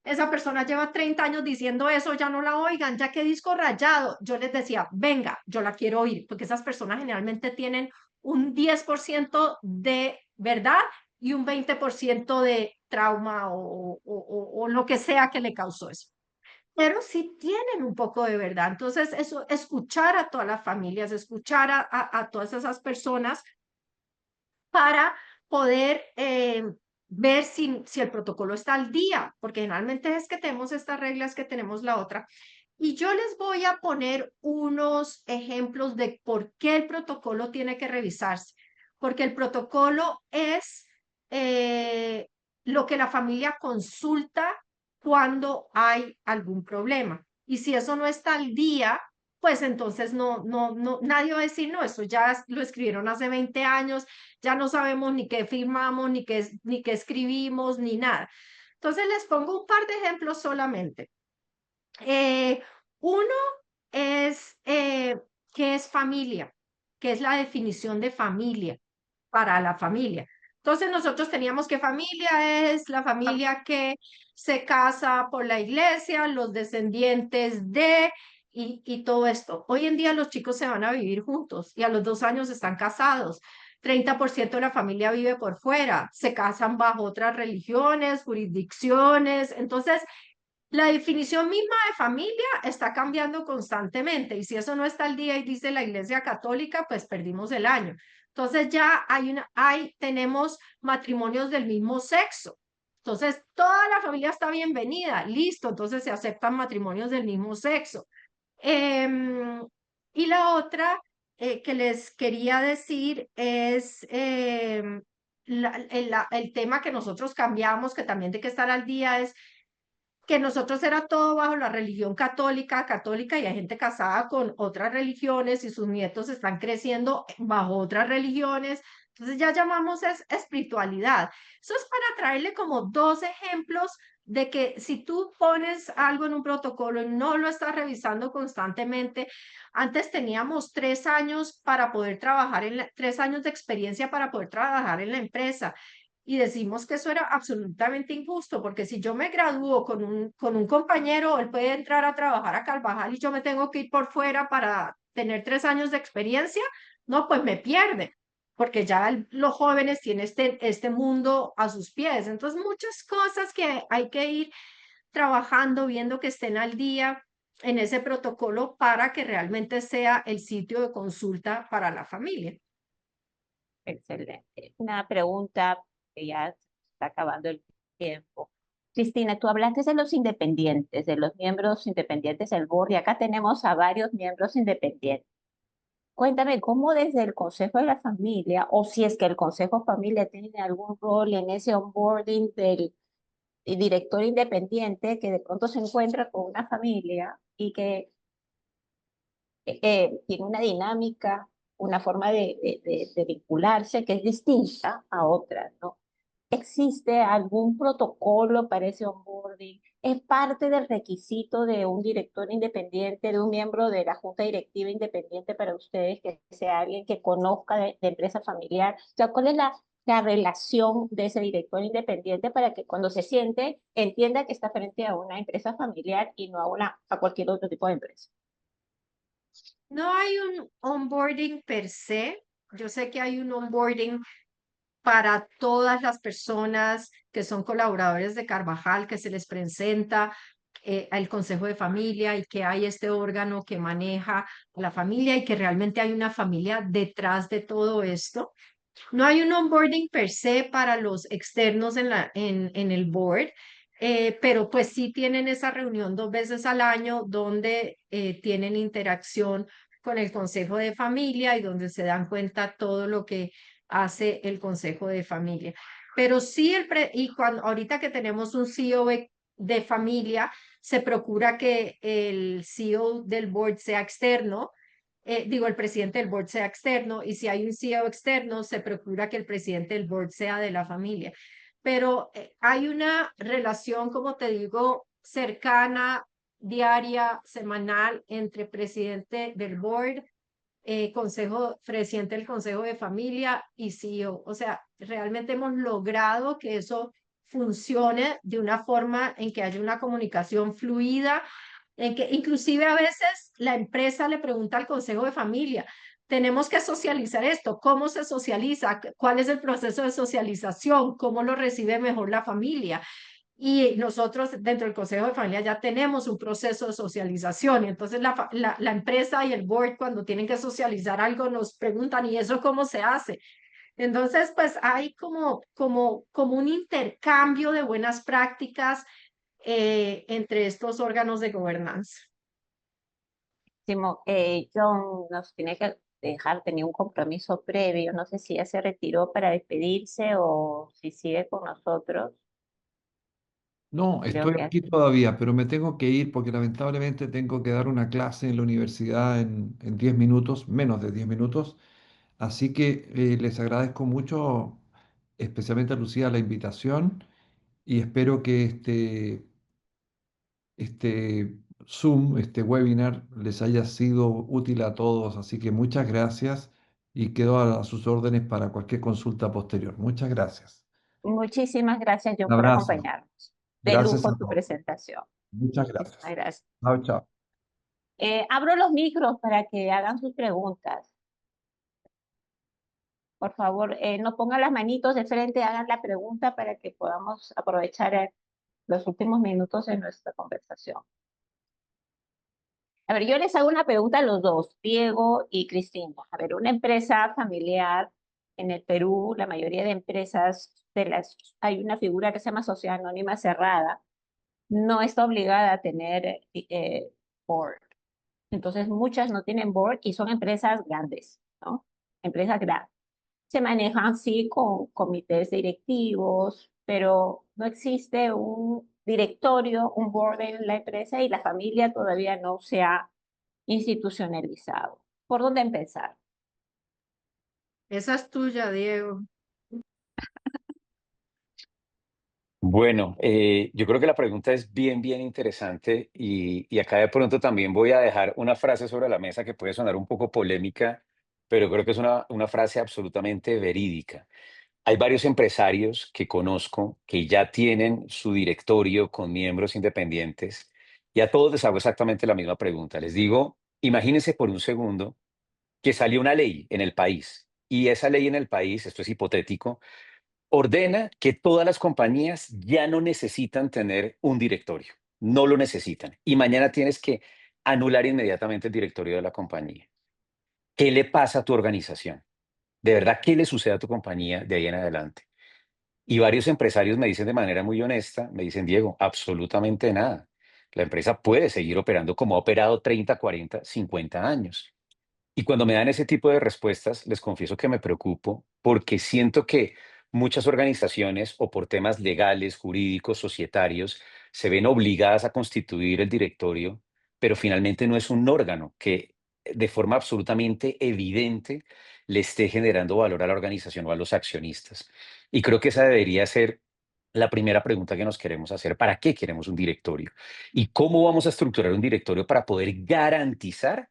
[SPEAKER 5] esa persona lleva 30 años diciendo eso, ya no la oigan, ya qué disco rayado. Yo les decía, venga, yo la quiero oír, porque esas personas generalmente tienen un 10% de verdad y un 20% de trauma o lo que sea que le causó eso. Pero sí tienen un poco de verdad. Entonces, eso, escuchar a todas las familias, escuchar a todas esas personas para poder ver si el protocolo está al día, porque generalmente es que tenemos estas reglas, que tenemos la otra. Y yo les voy a poner unos ejemplos de por qué el protocolo tiene que revisarse, porque el protocolo es lo que la familia consulta cuando hay algún problema. Y si eso no está al día, pues entonces nadie va a decir, no, eso ya lo escribieron hace 20 años, ya no sabemos ni qué firmamos, ni qué escribimos, ni nada. Entonces les pongo un par de ejemplos solamente. Uno es qué es familia, qué es la definición de familia para la familia. Entonces nosotros teníamos que familia es la familia que se casa por la iglesia, los descendientes de y todo esto. Hoy en día los chicos se van a vivir juntos y a los 2 años están casados. 30% de la familia vive por fuera, se casan bajo otras religiones, jurisdicciones. Entonces, la definición misma de familia está cambiando constantemente y si eso no está al día y dice la Iglesia Católica, pues perdimos el año. Entonces ya tenemos matrimonios del mismo sexo. Entonces toda la familia está bienvenida, listo, entonces se aceptan matrimonios del mismo sexo. Y la otra que les quería decir es el tema que nosotros cambiamos, que también tiene que estar al día, es que nosotros era todo bajo la religión católica y hay gente casada con otras religiones y sus nietos están creciendo bajo otras religiones. Entonces ya llamamos es espiritualidad. Eso es para traerle como 2 ejemplos de que si tú pones algo en un protocolo y no lo estás revisando constantemente, antes teníamos 3 años para poder trabajar 3 años de experiencia para poder trabajar en la empresa y decimos que eso era absolutamente injusto, porque si yo me gradúo con un compañero, él puede entrar a trabajar a Carvajal y yo me tengo que ir por fuera para tener 3 años de experiencia, no, pues me pierde, porque ya los jóvenes tienen este mundo a sus pies. Entonces, muchas cosas que hay que ir trabajando, viendo que estén al día en ese protocolo para que realmente sea el sitio de consulta para la familia.
[SPEAKER 1] Excelente. Una pregunta que ya está acabando el tiempo. Cristina, tú hablaste de los independientes, de los miembros independientes del board, y acá tenemos a varios miembros independientes. Cuéntame cómo desde el Consejo de la Familia, o si es que el Consejo de Familia tiene algún rol en ese onboarding director independiente que de pronto se encuentra con una familia y que tiene una dinámica, una forma de vincularse que es distinta a otras, ¿no? ¿Existe algún protocolo para ese onboarding? ¿Es parte del requisito de un director independiente, de un miembro de la junta directiva independiente para ustedes, que sea alguien que conozca de empresa familiar? O sea, ¿cuál es la relación de ese director independiente para que cuando se siente entienda que está frente a una empresa familiar y no a cualquier otro tipo de empresa?
[SPEAKER 5] No hay un onboarding per se. Yo sé que hay un onboarding para todas las personas que son colaboradores de Carvajal, que se les presenta al Consejo de Familia y que hay este órgano que maneja la familia y que realmente hay una familia detrás de todo esto. No hay un onboarding per se para los externos en el board, pero pues sí tienen esa reunión 2 veces al año donde tienen interacción con el Consejo de Familia y donde se dan cuenta todo lo que hace el Consejo de Familia. Pero sí, y cuando, ahorita que tenemos un CEO de familia, se procura que el CEO del board sea externo, digo, el presidente del board sea externo, y si hay un CEO externo, se procura que el presidente del board sea de la familia. Pero hay una relación, como te digo, cercana, diaria, semanal, entre presidente del board, presidente del consejo de familia y CEO. O sea, realmente hemos logrado que eso funcione de una forma en que haya una comunicación fluida, en que inclusive a veces la empresa le pregunta al consejo de familia, tenemos que socializar esto, ¿cómo se socializa? ¿Cuál es el proceso de socialización? ¿Cómo lo recibe mejor la familia? Y nosotros dentro del Consejo de Familia ya tenemos un proceso de socialización. Y entonces la empresa y el board cuando tienen que socializar algo nos preguntan, ¿y eso cómo se hace? Entonces, pues hay como un intercambio de buenas prácticas entre estos órganos de gobernanza.
[SPEAKER 1] John nos tiene que dejar, tenía un compromiso previo, no sé si ya se retiró para despedirse o si sigue con nosotros.
[SPEAKER 2] No,
[SPEAKER 1] Creo
[SPEAKER 2] estoy
[SPEAKER 1] que
[SPEAKER 2] aquí todavía, pero me tengo que ir porque lamentablemente tengo que dar una clase en la universidad en 10 minutos, menos de 10 minutos. Así que les agradezco mucho, especialmente a Lucía, la invitación y espero que este Zoom, este webinar, les haya sido útil a todos. Así que muchas gracias y quedo a sus órdenes para cualquier consulta posterior. Muchas gracias.
[SPEAKER 1] muchísimas gracias, John,
[SPEAKER 2] Un
[SPEAKER 1] por
[SPEAKER 2] abrazo.
[SPEAKER 1] acompañarnos. De
[SPEAKER 2] Gracias
[SPEAKER 1] lujo
[SPEAKER 2] a
[SPEAKER 1] tu
[SPEAKER 2] todos.
[SPEAKER 1] presentación.
[SPEAKER 2] Muchas
[SPEAKER 1] Muchísimas
[SPEAKER 2] gracias.
[SPEAKER 1] gracias.
[SPEAKER 2] Chao, chao.
[SPEAKER 1] Abro los micros para que hagan sus preguntas. Por favor, no pongan las manitos de frente, hagan la pregunta para que podamos aprovechar los últimos minutos de nuestra conversación. A ver, yo les hago una pregunta a los dos, Diego y Cristina. A ver, una empresa familiar en el Perú, la mayoría de empresas, hay una figura que se llama sociedad anónima cerrada, no está obligada a tener board. Entonces, muchas no tienen board y son empresas grandes, ¿no? Empresas grandes. Se manejan, sí, con comités directivos, pero no existe un directorio, un board en la empresa y la familia todavía no se ha institucionalizado. ¿Por dónde empezar?
[SPEAKER 5] Esa es tuya, Diego.
[SPEAKER 3] Bueno, yo creo que la pregunta es bien, bien interesante y acá de pronto también voy a dejar una frase sobre la mesa que puede sonar un poco polémica, pero creo que es una frase absolutamente verídica. Hay varios empresarios que conozco que ya tienen su directorio con miembros independientes y a todos les hago exactamente la misma pregunta. Les digo, imagínense por un segundo que salió una ley en el país y esa ley en el país, esto es hipotético, ordena que todas las compañías ya no necesitan tener un directorio, no lo necesitan y mañana tienes que anular inmediatamente el directorio de la compañía. ¿Qué le pasa a tu organización? ¿De verdad qué le sucede a tu compañía de ahí en adelante? Y varios empresarios me dicen de manera muy honesta, me dicen, Diego, absolutamente nada. La empresa puede seguir operando como ha operado 30, 40, 50 años. Y cuando me dan ese tipo de respuestas, les confieso que me preocupo porque siento que muchas organizaciones o por temas legales, jurídicos, societarios, se ven obligadas a constituir el directorio, pero finalmente no es un órgano que de forma absolutamente evidente le esté generando valor a la organización o a los accionistas. Y creo que esa debería ser la primera pregunta que nos queremos hacer. ¿Para qué queremos un directorio? ¿Y cómo vamos a estructurar un directorio para poder garantizar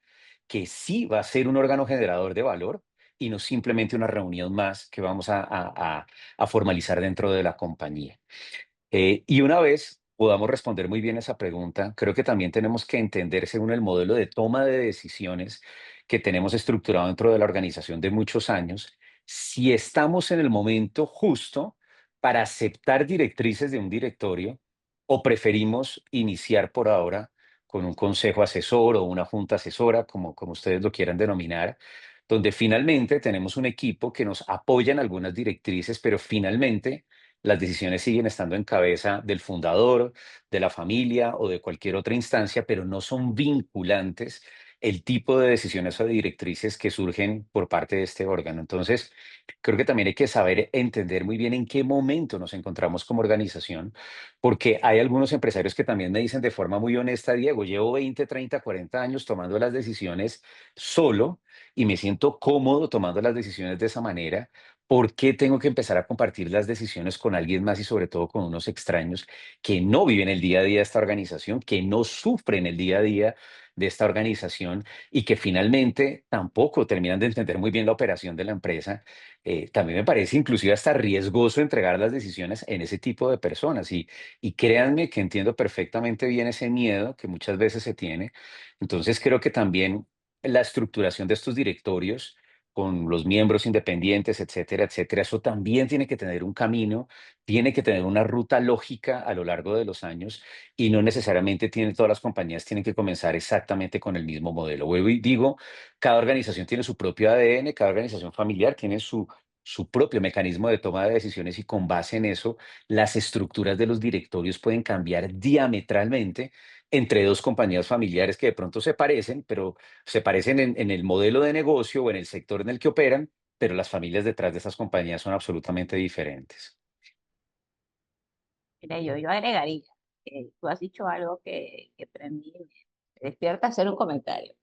[SPEAKER 3] que sí va a ser un órgano generador de valor y no simplemente una reunión más que vamos a formalizar dentro de la compañía? Y una vez podamos responder muy bien esa pregunta, creo que también tenemos que entender, según el modelo de toma de decisiones que tenemos estructurado dentro de la organización de muchos años, si estamos en el momento justo para aceptar directrices de un directorio o preferimos iniciar por ahora con un consejo asesor o una junta asesora, como ustedes lo quieran denominar, donde finalmente tenemos un equipo que nos apoya en algunas directrices, pero finalmente las decisiones siguen estando en cabeza del fundador, de la familia o de cualquier otra instancia, pero no son vinculantes el tipo de decisiones o de directrices que surgen por parte de este órgano. Entonces, creo que también hay que saber entender muy bien en qué momento nos encontramos como organización, porque hay algunos empresarios que también me dicen de forma muy honesta, Diego, llevo 20, 30, 40 años tomando las decisiones solo y me siento cómodo tomando las decisiones de esa manera. ¿Por qué tengo que empezar a compartir las decisiones con alguien más y sobre todo con unos extraños que no viven el día a día de esta organización, que no sufren el día a día de esta organización y que finalmente tampoco terminan de entender muy bien la operación de la empresa? También me parece inclusive hasta riesgoso entregar las decisiones en ese tipo de personas. Y créanme que entiendo perfectamente bien ese miedo que muchas veces se tiene. Entonces creo que también la estructuración de estos directorios con los miembros independientes, etcétera, etcétera. Eso también tiene que tener un camino, tiene que tener una ruta lógica a lo largo de los años y no necesariamente todas las compañías tienen que comenzar exactamente con el mismo modelo. Vuelvo y digo, cada organización tiene su propio ADN, cada organización familiar tiene su propio mecanismo de toma de decisiones y con base en eso, las estructuras de los directorios pueden cambiar diametralmente entre dos compañías familiares que de pronto se parecen, pero se parecen en el modelo de negocio o en el sector en el que operan, pero las familias detrás de estas compañías son absolutamente diferentes.
[SPEAKER 1] Mira, yo agregaría, tú has dicho algo que para mí me despierta hacer un comentario.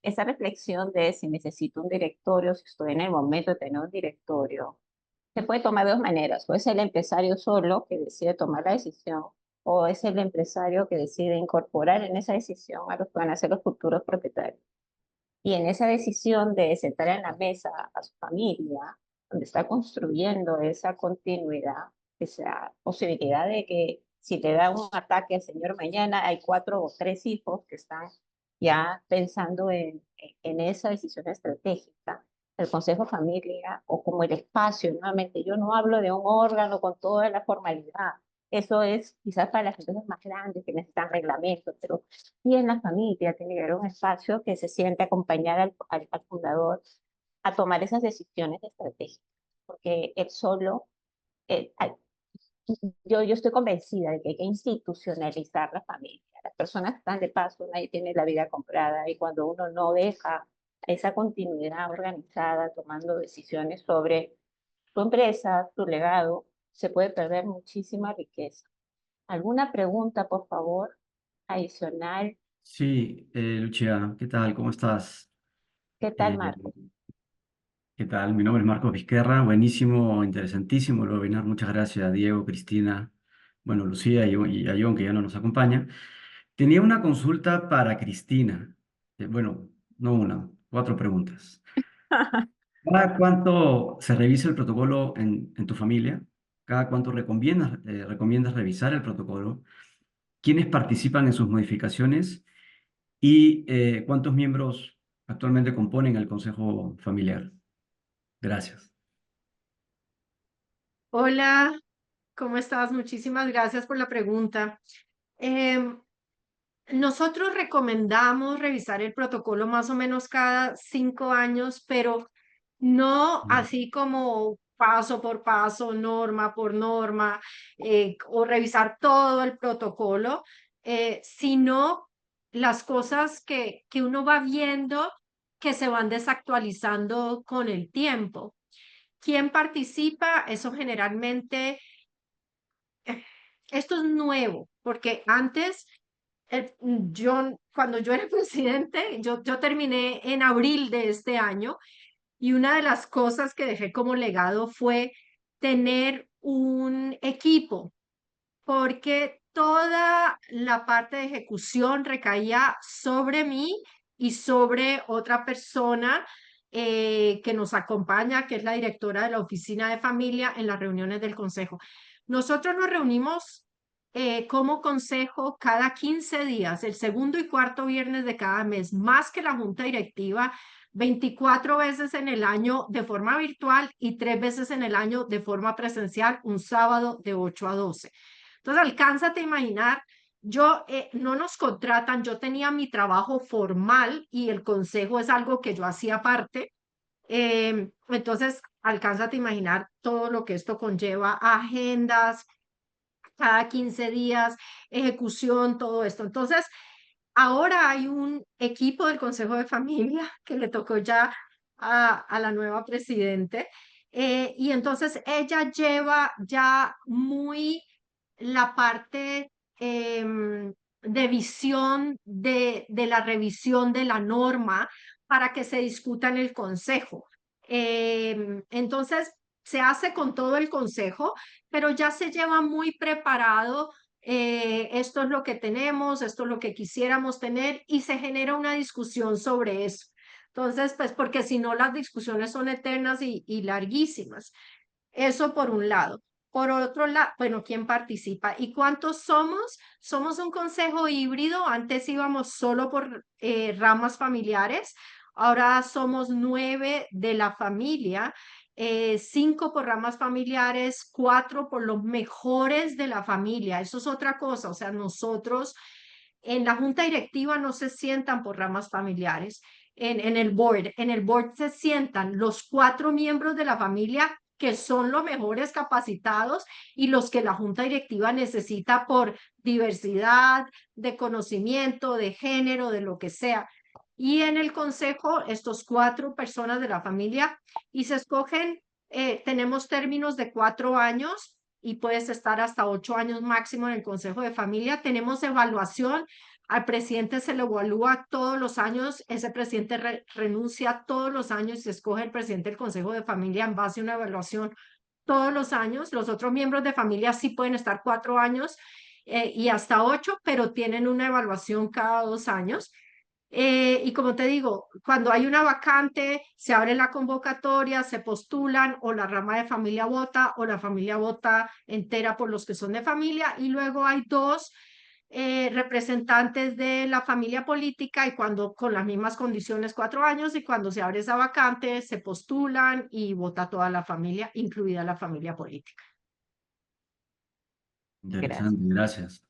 [SPEAKER 1] Esa reflexión de si necesito un directorio, si estoy en el momento de tener un directorio, se puede tomar de dos maneras. O es el empresario solo que decide tomar la decisión, o es el empresario que decide incorporar en esa decisión a los que van a ser los futuros propietarios. Y en esa decisión de sentar en la mesa a su familia, donde está construyendo esa continuidad, esa posibilidad de que si le da un ataque al señor mañana, hay 4 o 3 hijos que están ya pensando en esa decisión estratégica. El Consejo Familia o como el espacio, nuevamente, yo no hablo de un órgano con toda la formalidad. Eso es quizás para las empresas más grandes que necesitan reglamentos, pero y en la familia tiene que haber un espacio que se siente acompañar al fundador a tomar esas decisiones estratégicas, porque él solo, eh, hay- yo estoy convencida de que hay que institucionalizar la familia. Las personas están de paso, nadie tiene la vida comprada y cuando uno no deja esa continuidad organizada tomando decisiones sobre tu empresa, tu legado, se puede perder muchísima riqueza. ¿Alguna pregunta, por favor, adicional?
[SPEAKER 6] Sí, Lucia, ¿qué tal? ¿Cómo estás?
[SPEAKER 1] ¿Qué tal,
[SPEAKER 6] Eh,
[SPEAKER 1] Marco?
[SPEAKER 6] ¿Qué tal? Mi nombre es Marcos Vizquerra, buenísimo, interesantísimo el webinar. Muchas gracias a Diego, Cristina, bueno, Lucía y a John, que ya no nos acompaña. Tenía una consulta para Cristina. Bueno, no una, 4 preguntas. ¿Cada cuánto se revisa el protocolo en tu familia? ¿Cada cuánto recomiendas revisar el protocolo? ¿Quiénes participan en sus modificaciones? ¿Y cuántos miembros actualmente componen el consejo familiar? Gracias.
[SPEAKER 5] Hola, ¿cómo estás? Muchísimas gracias por la pregunta. Em, Nosotros recomendamos revisar el protocolo más o menos cada 5 años, pero no
[SPEAKER 6] Mm.
[SPEAKER 5] así como paso por paso, norma por norma, o revisar todo el protocolo, sino las cosas que uno va viendo que se van desactualizando con el tiempo. ¿Quién participa? Eso generalmente, esto es nuevo, porque antes, cuando yo era presidente, yo terminé en abril de este año y una de las cosas que dejé como legado fue tener un equipo, porque toda la parte de ejecución recaía sobre mí y sobre otra persona que nos acompaña, que es la directora de la oficina de familia en las reuniones del consejo. Nosotros nos reunimos como consejo cada 15 días, el segundo y cuarto viernes de cada mes, más que la junta directiva, 24 veces en el año de forma virtual y 3 veces en el año de forma presencial, un sábado de 8 a 12. Entonces, alcánzate a imaginar, no nos contratan, yo tenía mi trabajo formal y el consejo es algo que yo hacía aparte. Entonces, alcánzate a imaginar todo lo que esto conlleva, agendas, cada 15 días, ejecución, todo esto. Entonces, ahora hay un equipo del Consejo de Familia que le tocó ya a la nueva presidente. Y entonces ella lleva ya muy la parte de visión de la revisión de la norma para que se discuta en el consejo. Entonces, se hace con todo el consejo, pero ya se lleva muy preparado. Esto es lo que tenemos, esto es lo que quisiéramos tener y se genera una discusión sobre eso. Entonces, pues porque si no las discusiones son eternas y larguísimas. Eso por un lado. Por otro lado, bueno, ¿quién participa? ¿Y cuántos somos? Somos un consejo híbrido. Antes íbamos solo por ramas familiares. Ahora somos 9 de la familia, 5 por ramas familiares, 4 por los mejores de la familia. Eso es otra cosa. O sea, nosotros en la junta directiva no se sientan por ramas familiares. En el board se sientan los 4 miembros de la familia que son los mejores capacitados y los que la junta directiva necesita por diversidad, de conocimiento, de género, de lo que sea. Y en el consejo, estos 4 personas de la familia y se escogen, tenemos términos de 4 años y puedes estar hasta 8 años máximo en el consejo de familia. Tenemos evaluación. Al presidente se le evalúa todos los años, ese presidente renuncia todos los años y se escoge el presidente del Consejo de Familia en base a una evaluación todos los años. Los otros miembros de familia sí pueden estar 4 años y hasta 8, pero tienen una evaluación cada 2 años. Y como te digo, cuando hay una vacante, se abre la convocatoria, se postulan o la rama de familia vota o la familia vota entera por los que son de familia y luego hay 2 representantes de la familia política y cuando con las mismas condiciones 4 años y cuando se abre esa vacante se postulan y vota toda la familia, incluida la familia política.
[SPEAKER 1] Gracias.
[SPEAKER 6] Interesante, gracias.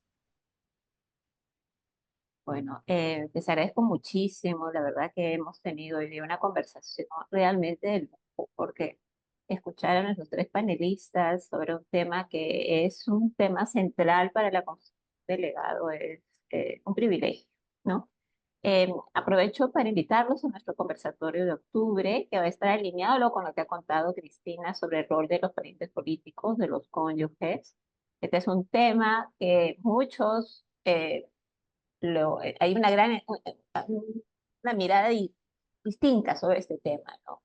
[SPEAKER 1] Bueno, les agradezco muchísimo. La verdad que hemos tenido hoy día una conversación realmente de lujo, porque escuchar a nuestros 3 panelistas sobre un tema que es un tema central para la construcción del legado es un privilegio, ¿no? Aprovecho para invitarlos a nuestro conversatorio de octubre, que va a estar alineado con lo que ha contado Cristina sobre el rol de los parientes políticos, de los cónyuges. Este es un tema que muchos hay una gran una mirada distinta sobre este tema, ¿no?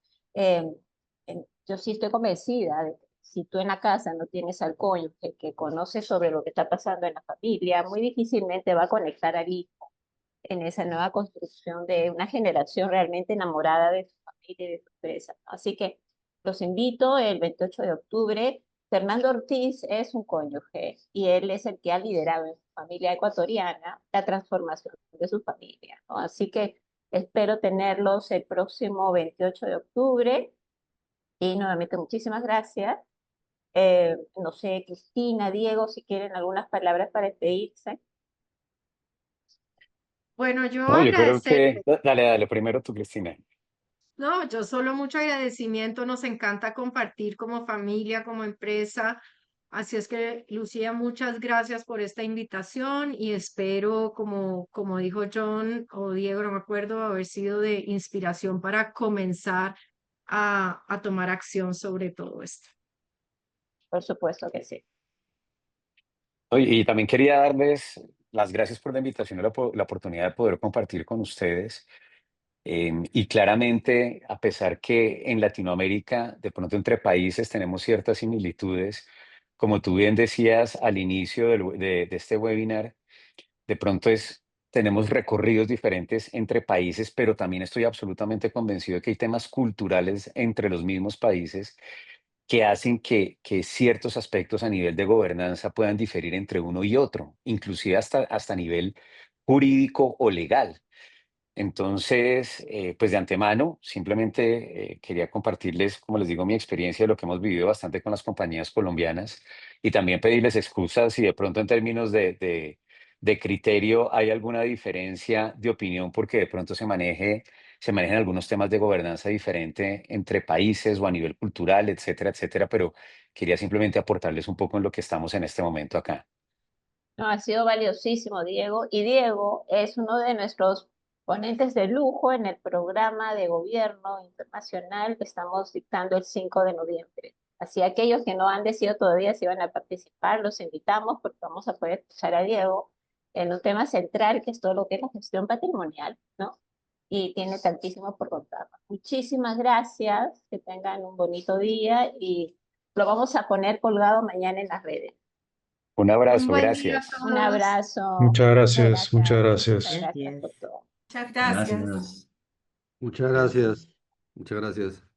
[SPEAKER 1] Yo sí estoy convencida de que si tú en la casa no tienes al cónyuge que conoce sobre lo que está pasando en la familia, muy difícilmente va a conectar al hijo en esa nueva construcción de una generación realmente enamorada de su familia y de su empresa. Así que los invito el 28 de octubre. Fernando Ortiz es un cónyuge y él es el que ha liderado en su familia ecuatoriana la transformación de su familia, ¿no? Así que espero tenerlos el próximo 28 de octubre y nuevamente muchísimas gracias. No sé, Cristina, Diego, si quieren algunas palabras para despedirse.
[SPEAKER 5] Bueno, yo
[SPEAKER 3] No, yo creo
[SPEAKER 5] agradecer.
[SPEAKER 3] que, dale, primero tú, Cristina.
[SPEAKER 5] No, yo solo mucho agradecimiento, nos encanta compartir como familia, como empresa. Así es que, Lucía, muchas gracias por esta invitación y espero, como dijo John o Diego, no me acuerdo, haber sido de inspiración para comenzar a tomar acción sobre todo esto.
[SPEAKER 1] Por supuesto que sí.
[SPEAKER 3] Oye, y también quería darles las gracias por la invitación y la oportunidad de poder compartir con ustedes. Y claramente, a pesar que en Latinoamérica, de pronto entre países tenemos ciertas similitudes, como tú bien decías al inicio de este webinar, de pronto tenemos recorridos diferentes entre países, pero también estoy absolutamente convencido de que hay temas culturales entre los mismos países que hacen que ciertos aspectos a nivel de gobernanza puedan diferir entre uno y otro, inclusive hasta nivel jurídico o legal. Entonces, pues de antemano, simplemente quería compartirles, como les digo, mi experiencia de lo que hemos vivido bastante con las compañías colombianas y también pedirles excusas si de pronto en términos de criterio hay alguna diferencia de opinión porque de pronto se manejan algunos temas de gobernanza diferente entre países o a nivel cultural, etcétera, etcétera, pero quería simplemente aportarles un poco en lo que estamos en este momento acá.
[SPEAKER 1] No, ha sido valiosísimo, Diego. Y Diego es uno de nuestros ponentes de lujo en el programa de gobierno internacional que estamos dictando el 5 de noviembre. Así aquellos que no han decidido todavía si van a participar, los invitamos porque vamos a poder escuchar a Diego en un tema central que es todo lo que es la gestión patrimonial, ¿no? Y tiene tantísimo por contar. Muchísimas gracias, que tengan un bonito día y lo vamos a poner colgado mañana en las redes.
[SPEAKER 3] Un
[SPEAKER 5] Un
[SPEAKER 3] abrazo,
[SPEAKER 5] buen día a
[SPEAKER 3] gracias.
[SPEAKER 1] Un
[SPEAKER 5] todos.
[SPEAKER 1] abrazo.
[SPEAKER 7] Muchas gracias, muchas
[SPEAKER 1] Muchas
[SPEAKER 7] gracias.
[SPEAKER 1] gracias por todo.
[SPEAKER 8] Muchas gracias.
[SPEAKER 6] Gracias.
[SPEAKER 9] Muchas gracias. Muchas gracias.